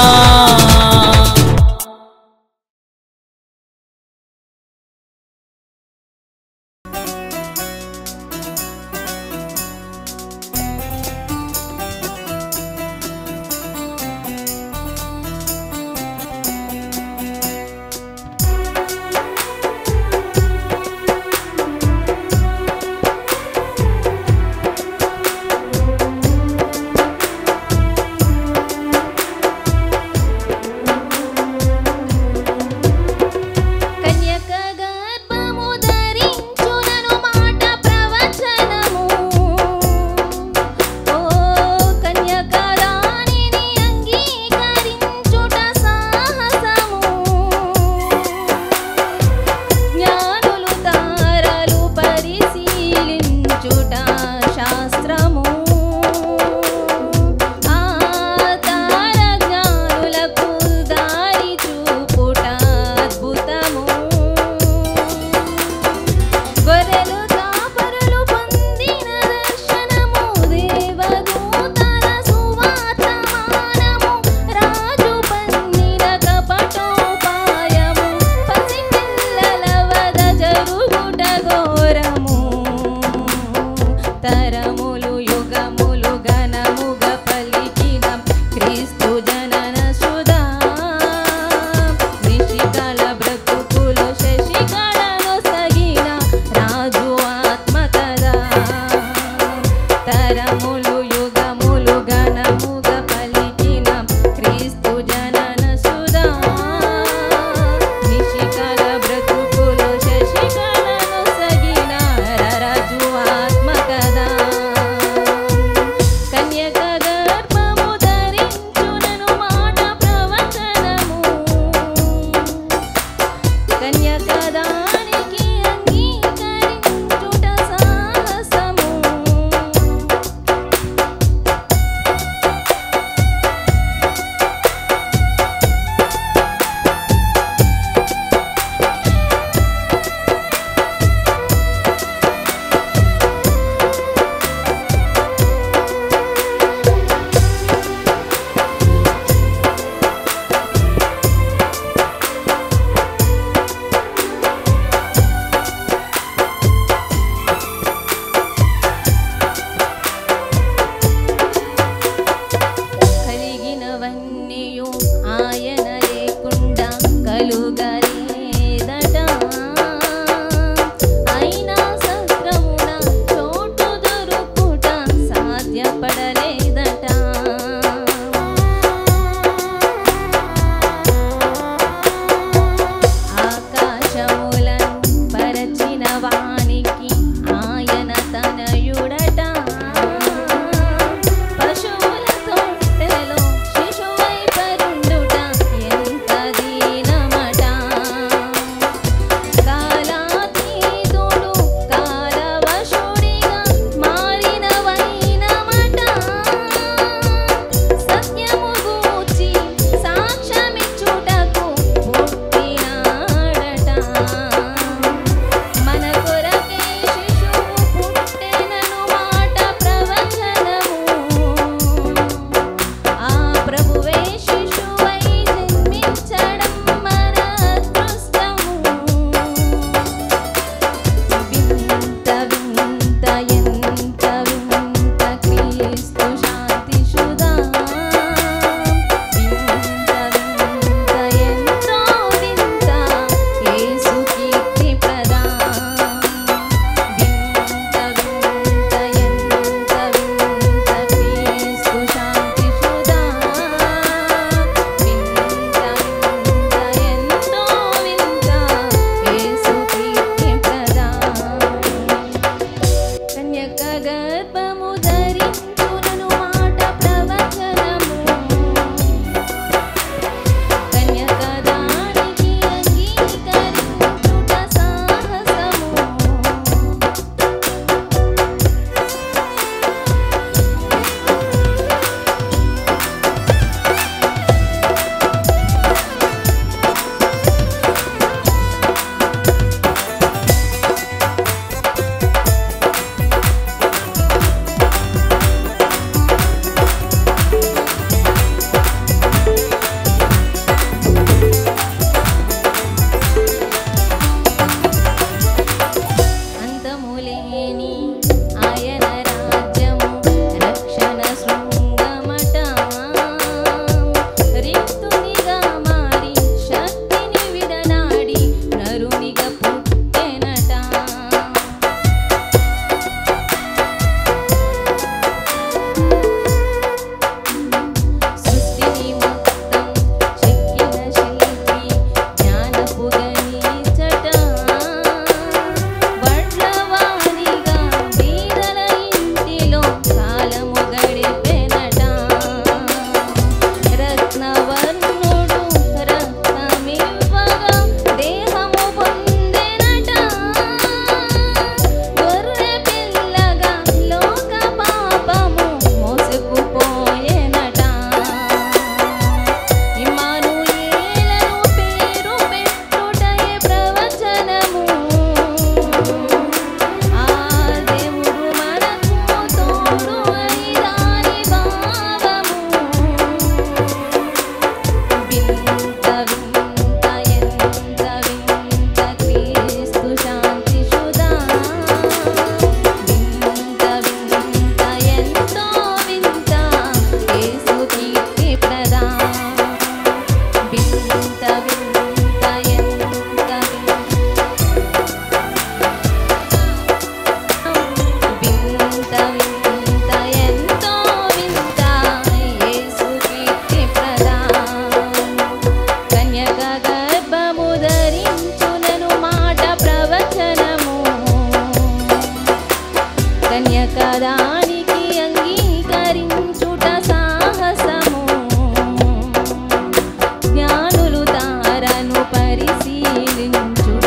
జ్ఞానులు తారను పరిశీలించుట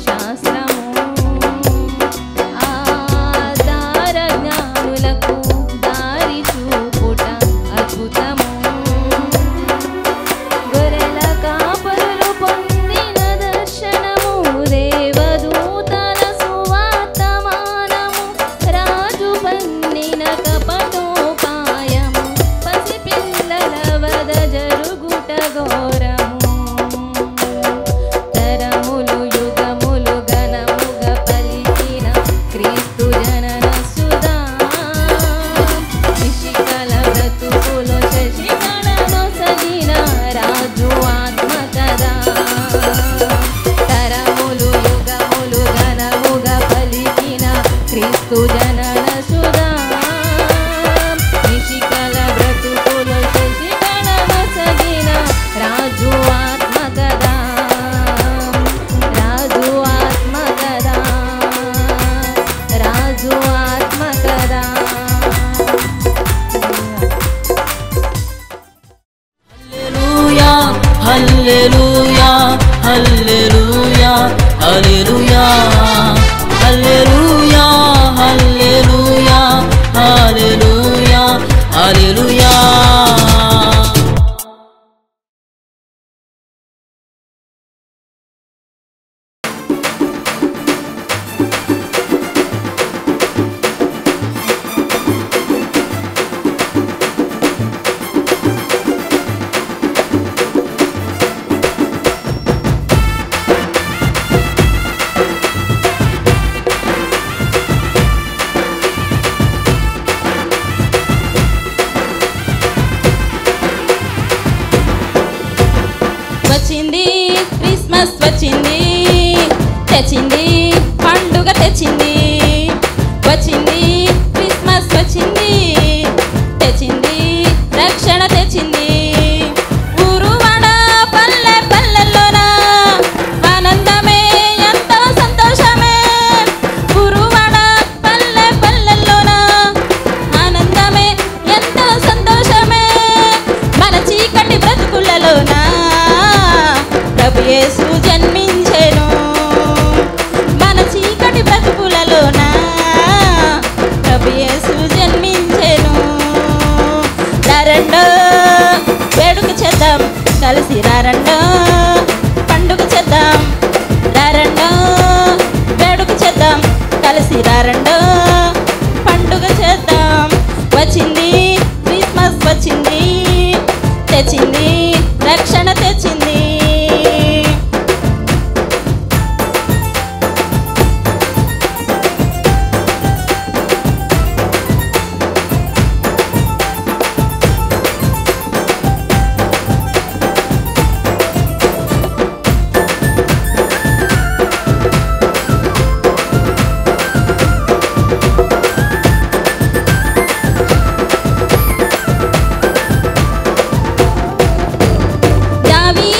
శాస్త్రము ఆ దార జ్ఞానులకు దారి చూపుట అద్భుతము గొర్రెల కాపరులు పొందిన దర్శనము దేవదూతల సువర్తమానము రాజు పన్నిన కపటోపాయము పసిపిల్లల వద జరుగుట ఘోరము తరములు యుగములు ఘనముగా పలికిన క్రీస్తు జనన సుధా శిశికల బ్రతుకులు శశికళను సగిన రాజు ఆత్మకదా తరములు యుగములు ఘనముగా పలికిన క్రీస్తు జనన సుధా శిశికల బ్రతుకులు శశికళను సగిన రాజు ఆత్మకదా రాజు ఆత్మకదా రాజు ఆత్మకదా హల్లెలూయా hallelujah hallelujah hallelujah hallelujah hallelujah హల్లెలూయా వచ్చింది క్రిస్మస్ వచ్చింది తెచ్చింది పండుగ తెచ్చింది వచ్చింది క్రిస్మస్ వచ్చింది తెచ్చింది రక్షణ తెచ్చింది ఊరువాడ పల్లె పల్లెల్లోన ఆనందమే ఎంతో సంతోషమే ఊరువాడ పల్లె పల్లెల్లోన ఆనందమే ఎంతో సంతోషమే మన చీకటి బ్రతుకులలోన ప్రభు యేసు జన్మించెను మన చీకటి బ్రతుకులలోన ప్రభు యేసు జన్మించెను రారండో వేడుక చేద్దాం కలిసి రారండో పండుగ చేద్దాం రారండో వేడుక చేద్దాం కలిసి రారండో పండుగ చేద్దాం వచ్చింది క్రిస్మస్ వచ్చింది తెచ్చింది రక్షణ తెచ్చింది దావీదు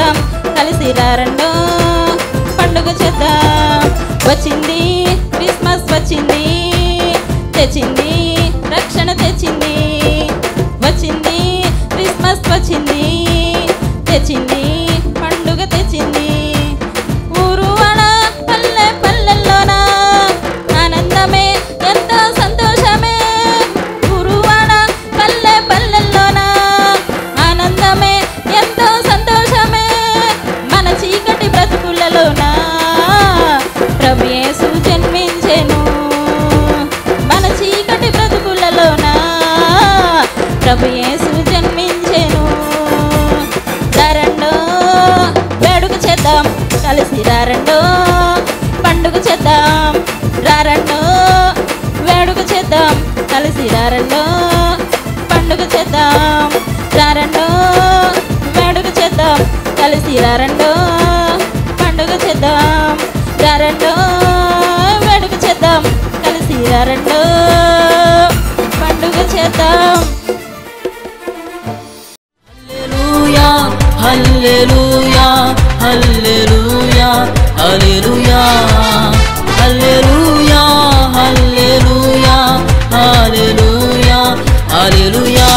చేద్దాం కలిసి రండో పండుగ చేద్దాం. వచ్చింది క్రిస్మస్ వచ్చింది, తెచ్చింది రక్షణ తెచ్చింది. వచ్చింది క్రిస్మస్ వచ్చింది, తెచ్చింది పండుగ తెచ్చింది. ఊరు వాడ పల్లె పల్లెల్లోన ఆనందమే ఎంతో సంతోషమే. ఊరు వాడ పల్లె పల్లెల్లోన ఆనందమే ఎంతో సంతోషమే. మన చీకటి బ్రతుకులలోన ప్రభు యేసు జన్మించెను. మన చీకటి బ్రతుకులలోన ప్రభు యేసు జన్మించెను. రండో వేడుక చేద్దాం కలిసి రండో పండుగ చేద్దాం. రండో వేడుక చేద్దాం కలిసి రండో పండుగ చేద్దాం. రండో వేడుక చేద్దాం కలిసి రండో పండుగ చేద్దాం. రండో వేడుక చేద్దాం కలిసి రండో పండుగ చేద్దాం. హల్లెలూయా hallelujah hallelujah hallelujah hallelujah hallelujah హల్లెలూయా.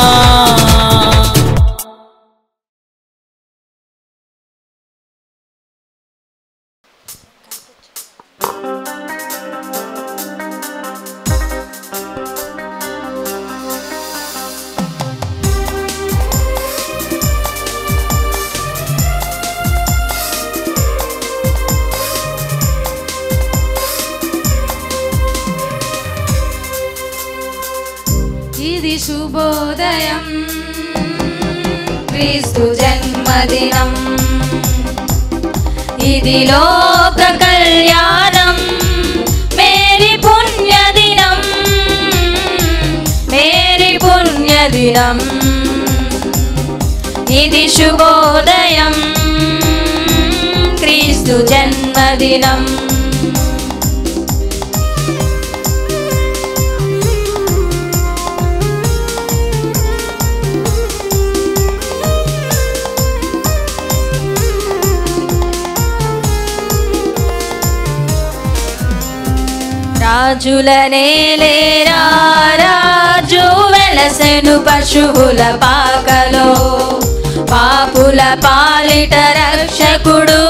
ఇది శుభోదయం క్రీస్తు జన్మదినం. ఇది లోక కళ్యాణం మేరీ పుణ్యదినం. మేరీ పుణ్యదినం. ఇది శుభోదయం క్రీస్తు జన్మదినం. రాజుల నేలేరా రాజు వెలసెను పశువుల పాకలో. పాపుల పాలిట రక్షకుడు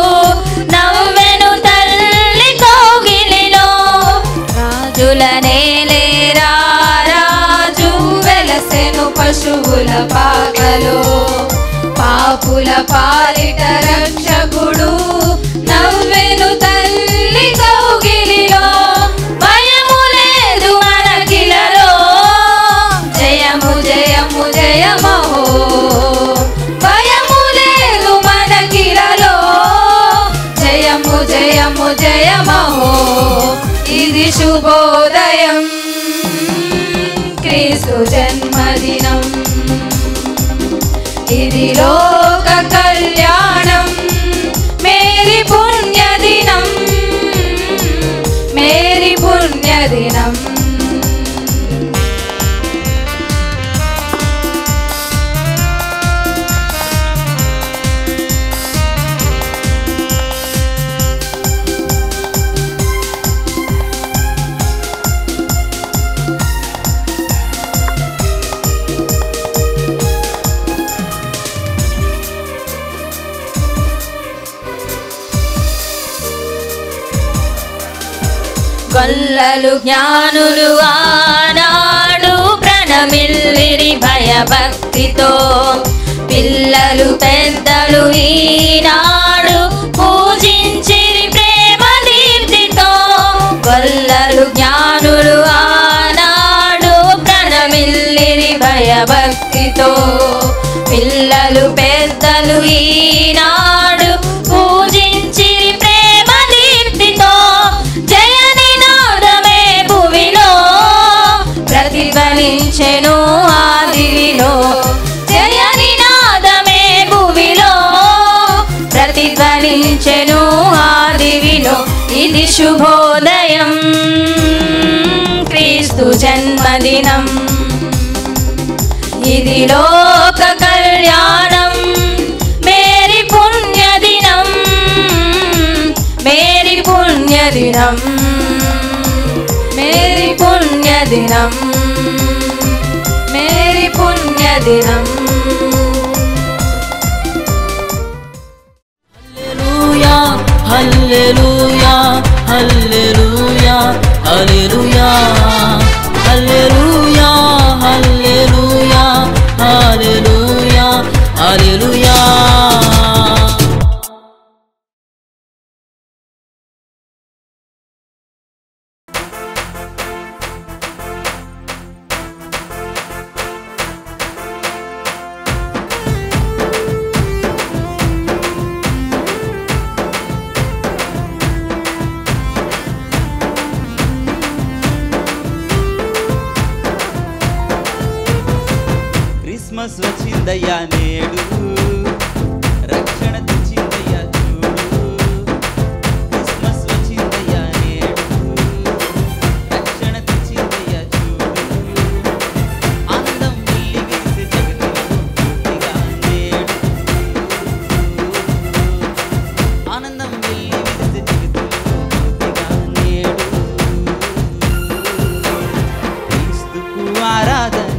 నవ్వెను తల్లి కోగిలిలో. రాజుల నేలేరా రాజు వెలసెను పశువుల పాకలో. పాపుల పాలిట రక్షకుడు నవ్వెను తల్లి కోగిలిలో. భయము లేదు మనకిలలో, జయము జయము జయమహో. భయము లేదు మనకిలలో, జయము జయము జయమహో. ఇది శుభోదయం క్రీస్తు జన్మదినం. ఇది లోక కళ్యాణం మేరీ పుణ్యదినం. మేరీ పుణ్యదినం. గొల్లలు జ్ఞానులు ఆనాడు ప్రణమిల్లిరి భయభక్తితో. పిల్లలు పెద్దలు ఈనాడు పూజించిరి ప్రేమ దీప్తితో. గొల్లలు జ్ఞానులు ఆనాడు ప్రణమిల్లిరి భయభక్తితో. పిల్లలు పెద్దలు ఈనాడు పూజించిరి ప్రేమ దీప్తితో. ప్రతిధ్వనించెను ఆదివిలో. జయ నినాదమే భువిలో ప్రతిధ్వనించెను ఆదివిలో. ఇది శుభోదయం క్రీస్తు జన్మదినం. ఇది లోక కళ్యాణం మేరీ పుణ్య दिनम मेरी पुण्य दिनम मेरी पुण्य दिनम హల్లెలూయా hallelujah hallelujah hallelujah hallelujah hallelujah హల్లెలూయా క్రిస్మస్ వచ్చిందయ్యా నేడు రక్షణ తెచ్చిందయ్యా చూడు క్రిస్మస్ వచ్చిందయ్యా నేడు రక్షణ తెచ్చిందయ్యా చూడు ఆనందం వెళ్ళి విరిసే జగతిలో పూర్తిగా నేడు ఆనందం వెళ్ళి విరిసే జగతిలో పూర్తిగా నేడు క్రీస్తుకు ఆరాధన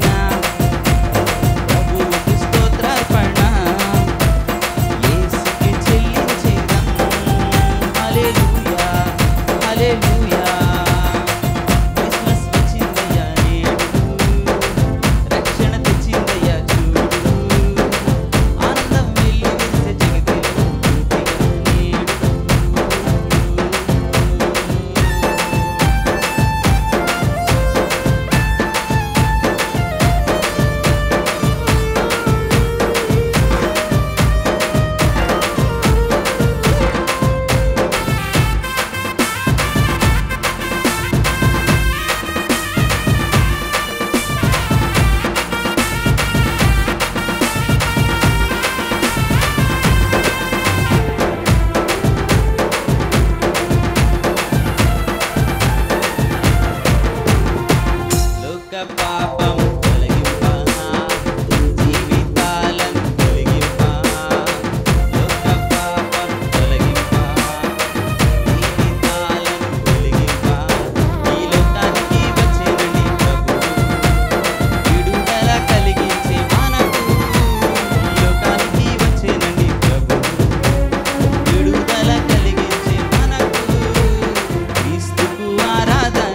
పాపం తొలగింప జీవితాలను తొలగింప లోక పాపం తొలగింప జీవితాలను తొలగింప ఈ లోకానికి వచ్చేనండి ప్రభు విడుదల కలిగించే మనకు ఈ లోకానికి వచ్చేనండి ప్రభు విడుదల కలిగించే మనకు క్రీస్తుకు ఆరాధన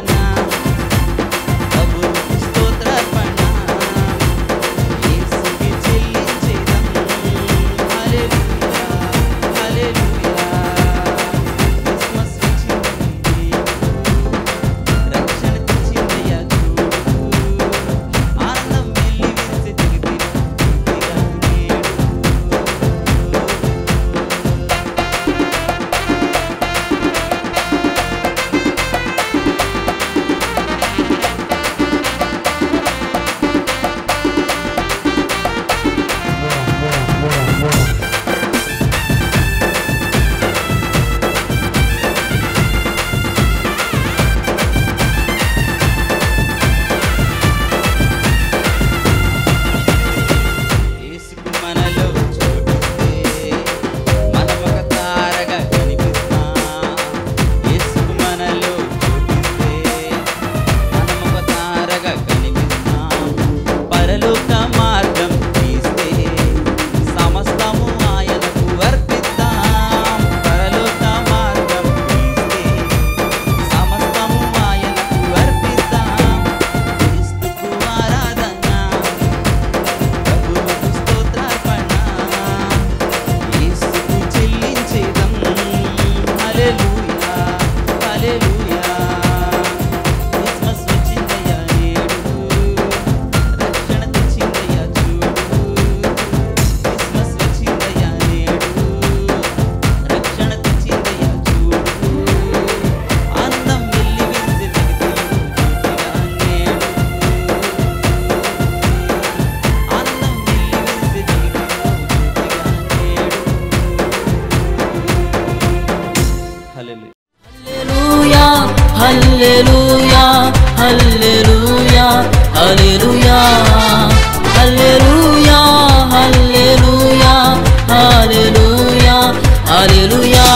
హల్లెలూయా hallelujah hallelujah hallelujah hallelujah hallelujah hallelujah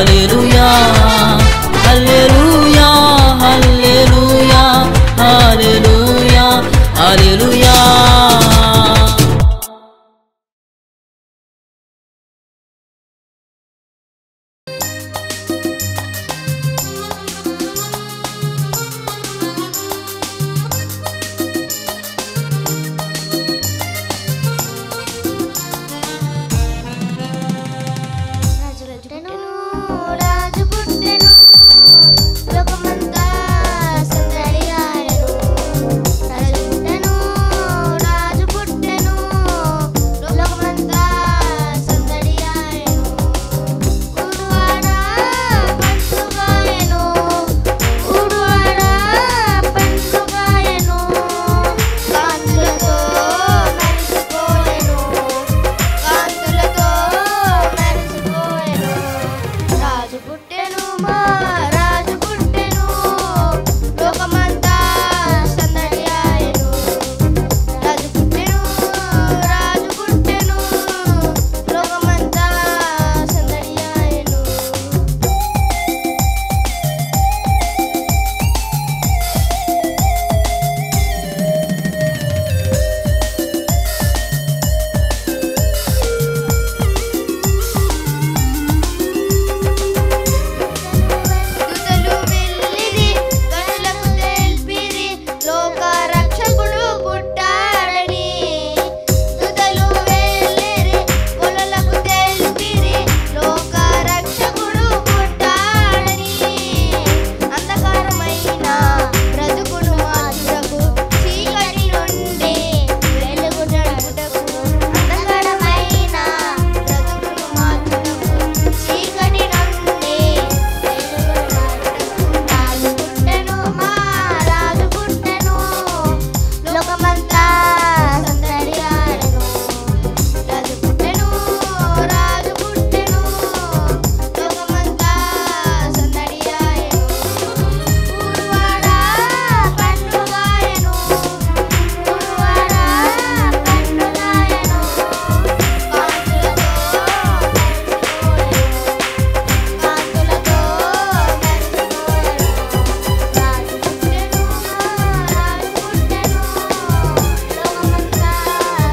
hallelujah hallelujah hallelujah hallelujah హల్లెలూయా రాజు పుట్టెను లోకమంతా సందడియాయెను రాజు పుట్టెను లోకమంతా సందడియాయెను ఊడువాడ పండుగాయెను ఊడువాడ పండుగాయెను కాంతులతో మెరిసిపోయెను కాంతులతో మెరిసిపోయెను రాజు పుట్టెను మా రాజు పుట్టెను లోకమంతా సందడియాయెను రాజు పుట్టెను లోకమంతా సందడియాయెను దూతలు వెళ్ళిరి గనులకు తెలిపిరి లోక రక్షకుడు పుట్టాడని దూతలు వెళ్ళిరి గనులకు తెలిపిరి లోక రక్షకుడు పుట్టాడని అంధకారమైన బ్రతుకును మార్చుటకు చీకటి నుండి వెలుగు నడుపుటకు అంధకారమైన బ్రతుకును మార్చుటకు చీకటి నుండి వెలుగు నడుపుటకు రాజు పుట్టెను మా రాజు పుట్టెను లోకమంతా సందడియాయెను రాజు పుట్టెను లోకమంతా సందడియాయెను ఊరువాడ పండుగాయెను కాంతులతో మెరిసిపోయెను రాజు పుట్టెను లోకమంతా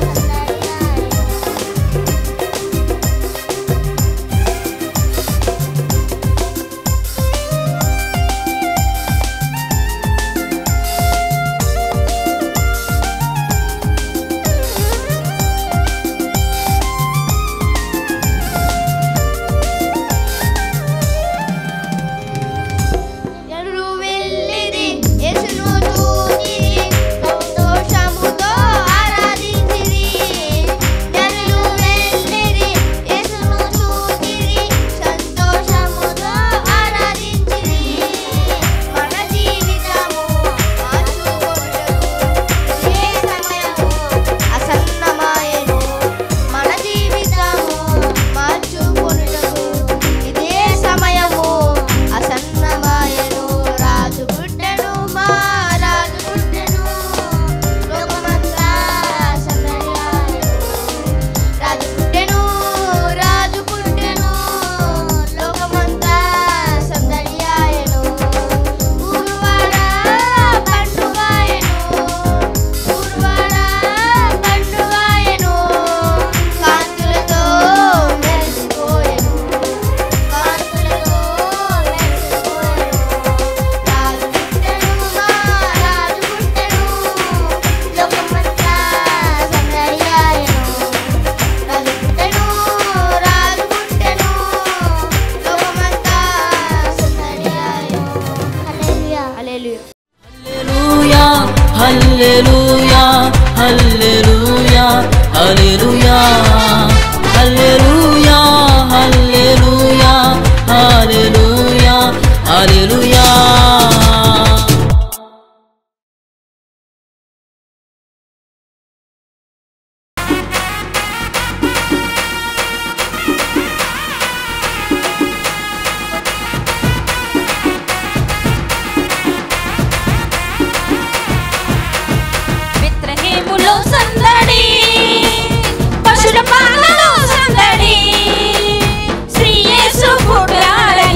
సందడియాయెను జనులు వెళ్ళిరి యేసును చూచిరి సంతోషముతో ఆరాధించిరి జనులు వెళ్ళిరి యేసును చూచిరి సంతోషముతో ఆరాధించిరి మన జీవితము మార్చుకొనుటకు ఏ సమయము అసన్నమాయెను మన జీవితము మార్చుకొనుటకు ఇదే సమయము అసన్నమాయెను రాజు పుట్టెను మా రాజు పుట్టెను లోకమంతా సందడియాయెను రాజు పుట్టెను లోకమంతా సందడియాయెను ఊరువాడ పండుగాయెను కాంతులతో మెరిసిపోయెను రాజు పుట్టెను మా రాజు పుట్టెను లోకమంతా సందడియాయెను రాజు పుట్టెను లోకమంతా సందడియాయెను హల్లెలూయా hallelujah hallelujah hallelujah hallelujah hallelujah hallelujah హల్లెలూయా బెత్లెహేములో సందడి పశుల పాలలో సందడి శ్రీ యేసు పుట్టాడని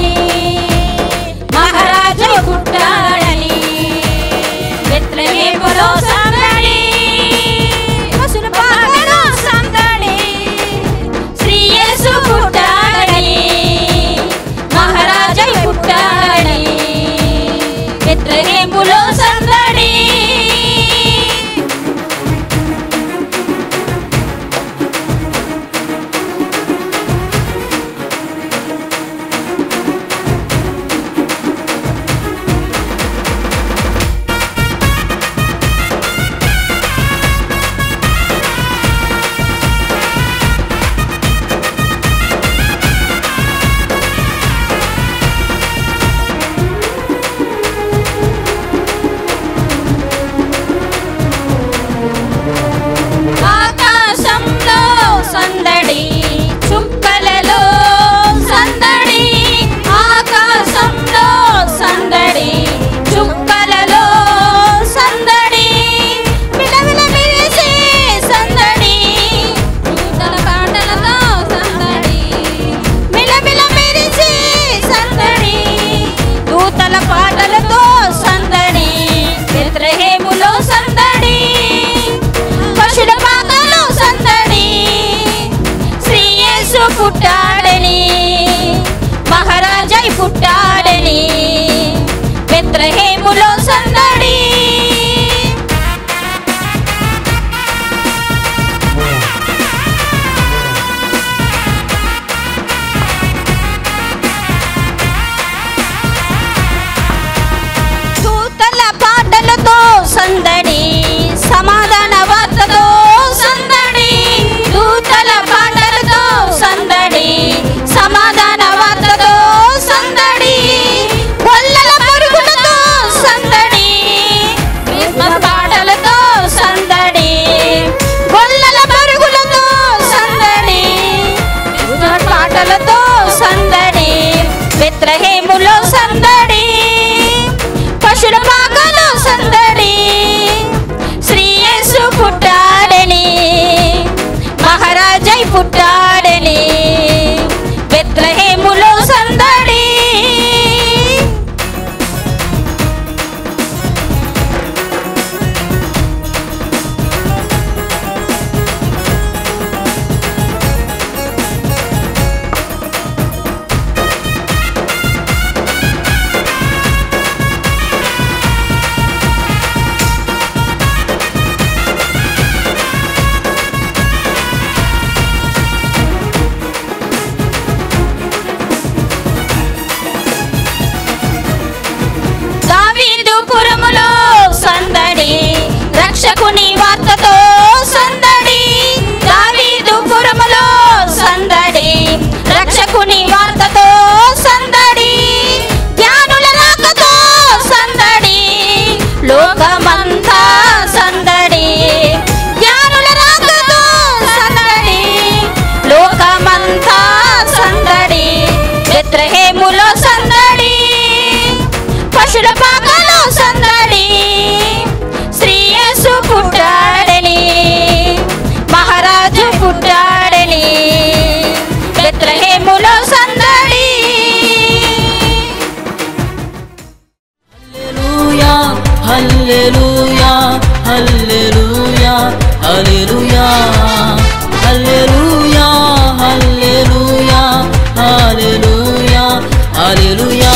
బెత్లెహేములో సందడి, పశుల పాకలో సందడి, శ్రీ యేసు పుట్టాడని, మహారాజు పుట్టాడని, బెత్లెహేములో సందడి. హల్లెలూయా hallelujah hallelujah hallelujah hallelujah hallelujah హల్లెలూయా.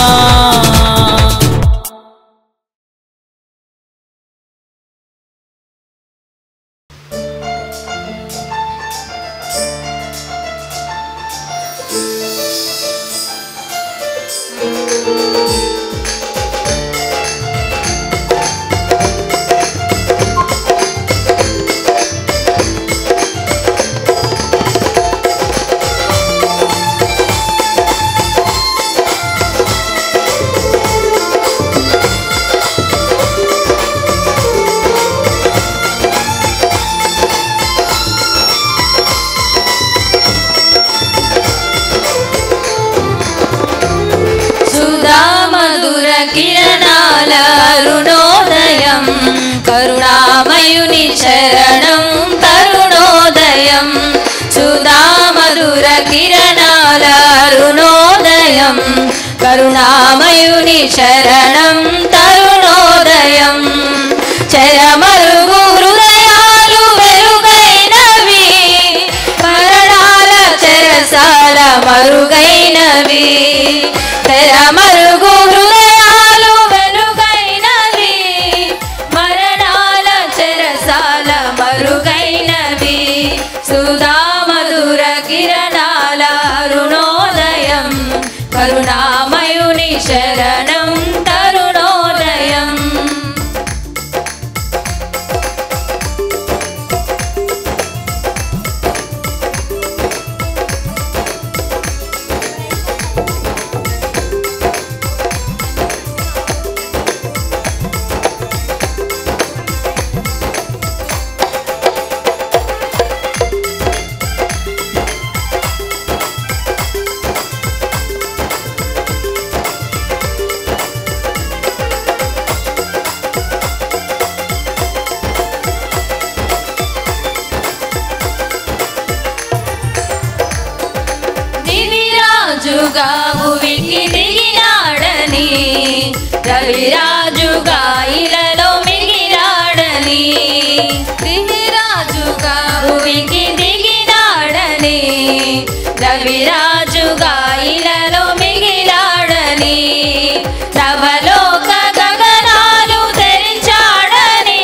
సుధామధుర కిరణాల అరుణోదయం, కరుణామయుని శరణం తరుణోదయం. సుధామధుర కిరణాల అరుణోదయం, కరుణామయుని శరణం తరుణోదయం. చరమరుగు హృదయాలు వెలుగైనవి, మరణాల చెరసాల మరుగైనవి. తెరమరుగు హృదయాలు వెలుగైనవి, మరణాల చెరసాల మరుగైనవి. సుధామధుర కిరణాల అరుణోదయం, కరుణామయుని శరణం తరుణోదయం. దివిరాజుగా భువికి దిగినాడని, రవిరాజుగా ఇలలో మిగిలాడని. దివిరాజుగా భువికి దిగినాడని, రవిరాజుగా ఇలలో మిగిలాడని. నవలోక గగనాలు తెరిచాడని,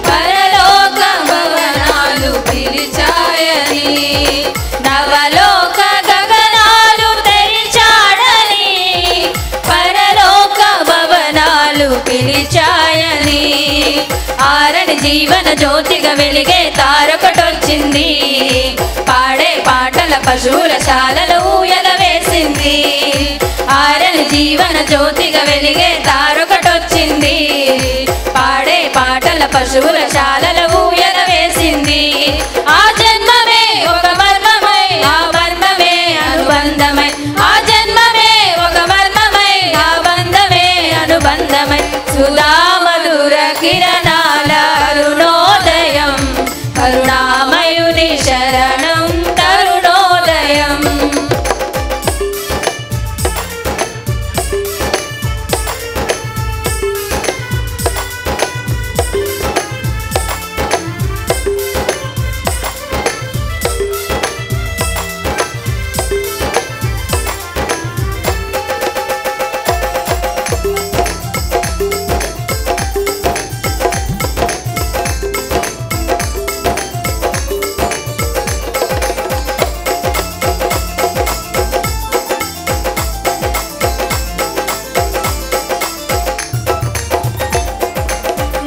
పరలోక భవనాలు పిలిచాయని. నవలోక గగనాలు తెరిచాడని, పరలోక భవనాలు పిలిచాయని. ఆరని జీవన జ్యోతిగా వెలిగే తారొకటొచ్చింది, పాడే పాటల పశువుల శాలలో ఊయల వేసింది. ఆరని జీవన జ్యోతిగా వెలిగే తారొకటొచ్చింది, పాడే పాటల పశువుల శాలలో ఊయల వేసింది. ఆ జన్మమే ఒక మర్మమై, ఆ మర్మమే అనుబంధమై. ఆ జన్మమే ఒక మర్మమై, ఆ బంధమే అనుబంధమై. సుధామధుర కిరణాల అరుణోదయం, కరుణామయుని శరణం తరుణోదయం.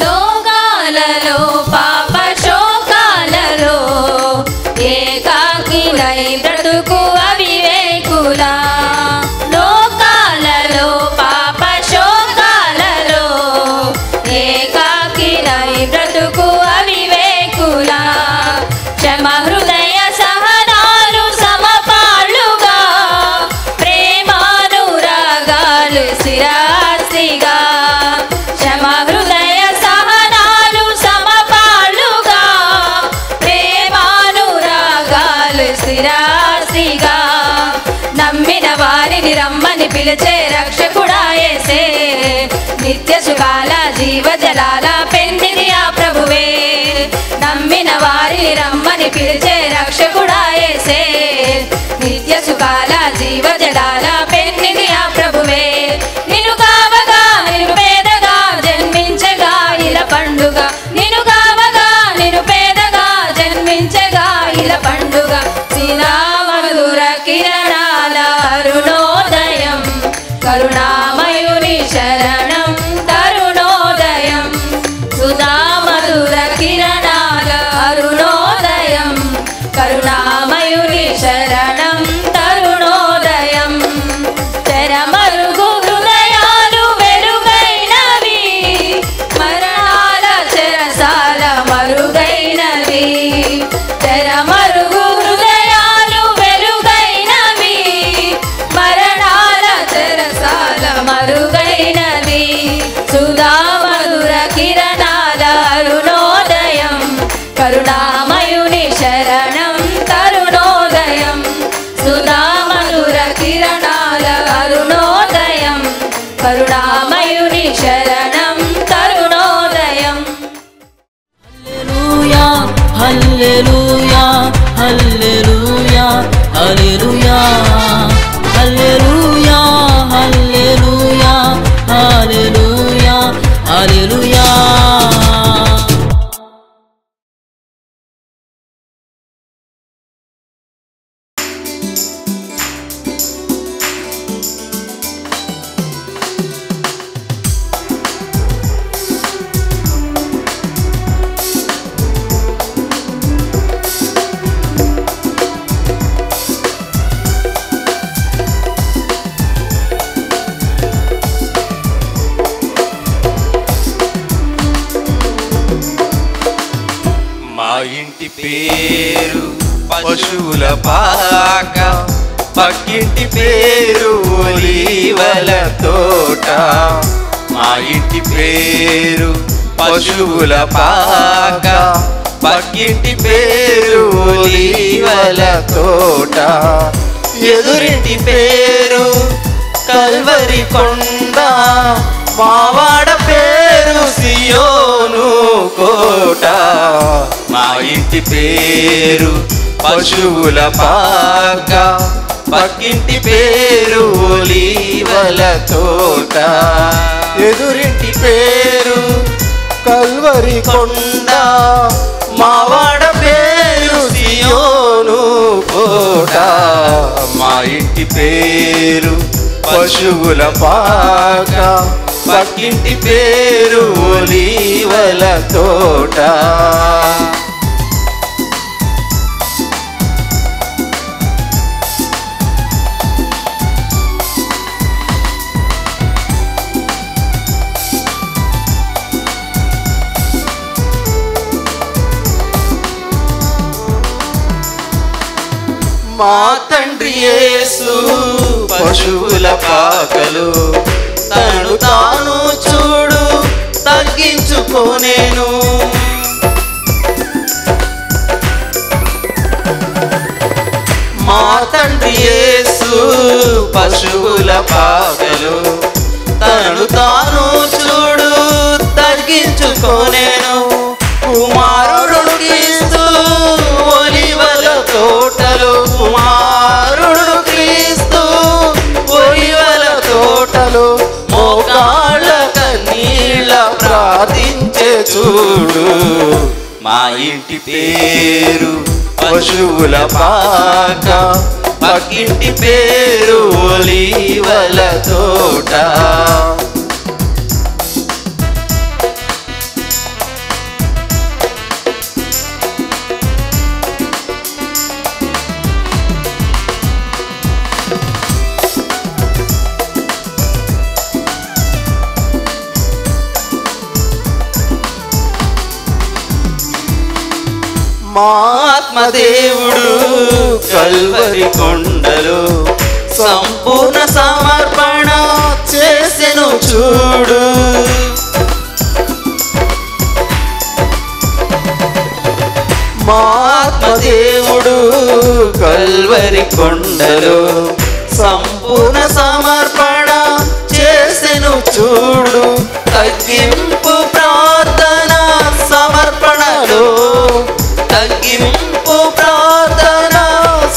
లోకాలలో పాప శోకాలలో ఏకాకినై బ్రతుకు అవివేకులా. లోకాలలో పాప శోకాలలో ఏకాకినై బ్రతుకు అవివేకులా. క్షమ హృదయ సహనాలు సమపాళ్ళుగా, ప్రేమాద రాగాలు స్థిరాస్తిగా క్షమ హృదయ సహనాలు సమపాళ్ళుగా ప్రేమానురాగాలు స్థిరాస్తిగా నమ్మిన వారిని రమ్మని పిలిచే రక్షకుడా యేసే నిత్య సుఖాల జీవజలాల పెన్నిది ఆ ప్రభువే నమ్మిన వారిని రమ్మని పిలిచే రక్షకుడా యేసే నిత్య సుఖాల జీవజలాల పెన్నిది ఆ ప్రభువే నిన్ను కావగా నిరుపేదగా జన్మించగా ఇలా పండుగ నిన్ను కావగా నిరుపేదగా జన్మించగా ఇలా పండుగ సీనా మధుర కిరణాల అరుణోదయం కరుణామయుని శరణం తరుణోదయం సుధా మధుర కిరణాల అరుణోదయం కరుణామయుని శరణం తరుణోదయం తెరమరుగు హృదయాలు వెలుగైనవి మరణాల చెరసాల మరుగైనవి తెరమరుగు హృదయాలు వెలుగైనవి మరణాల చెరసాల మరుగైనవి సుధా మధుర కిరణాల అరుణోదయం కరుణామయుని శరణం తరుణోదయం సుధా మధుర కిరణాల అరుణోదయం కరుణామయుని శరణం తరుణోదయం హల్లెలూయా hallelujah hallelujah hallelujah hallelujah hallelujah హల్లెలూయా మా ఇంటి పేరు పశువుల పాక పక్కింటి పేరు ఒలీవల తోట మా ఇంటి పేరు పశువుల పాక పక్కింటి పేరు ఒలీవల తోట ఎదురింటి పేరు కల్వరి కొండ మావాడ పేరు సియోను కోట మా ఇంటి పేరు పశువుల పాక పక్కింటి పేరు ఒలీవల తోట ఎదురింటి పేరు కల్వరి కొండ మావాడ పేరు సియోను కోట మా ఇంటి పేరు పశువుల పాక పక్కింటి పేరు ఒలీవల తోట మా తండ్రి యేసు పశువుల పాకలు తను తాను చూడు తగ్గించుకోనేను మా తండ్రి యేసు పశువుల పాకలు తను తాను చూడు తగ్గించుకోనేను కుమారుడు క్రీస్తు ఒలీవల తోటలో కుమారుడు క్రీస్తు ఒలీవల తోటలో మోకాళ్ళ కన్నీళ్ళ ప్రార్థించే చూడు మా ఇంటి పేరు పశువుల పాక పక్కింటి పేరు ఒలీవల తోట మా ఆత్మదేవుడు కల్వరి కొండలో సంపూర్ణ సమర్పణ చే చూడు. మా ఆత్మదేవుడు కల్వరి కొండలో సంపూర్ణ సమర్పణ చేసెను చూడు. తగ్గింపు ప్రార్థన సమర్పణలో, తగ్గింపు ప్రార్థన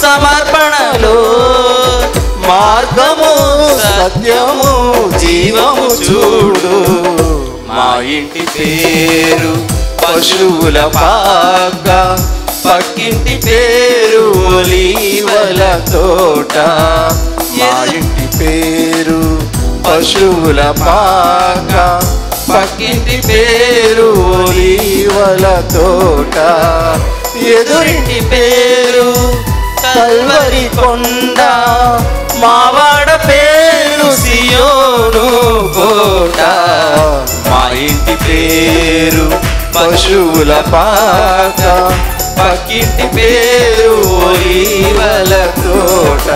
సమర్పణలో మార్గము సత్యము జీవము చూడు. మా ఇంటి పేరు పశువుల పాక, పక్కింటి పేరు ఒలీవల తోట. మా ఇంటి పేరు పశువుల పాక, పక్కింటి పేరు ఒలీవల తోట. ఎదురింటి పేరు కల్వరి కొండ, మావాడ పేరు సియోను కోట. మా ఇంటి పేరు పశువుల పాక, పక్కింటి పేరు ఒలీవల తోట.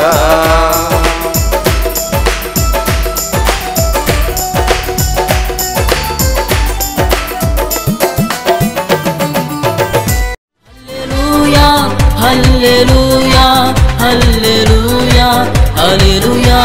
హల్లెలూయా హల్లెలూయా హల్లెలూయా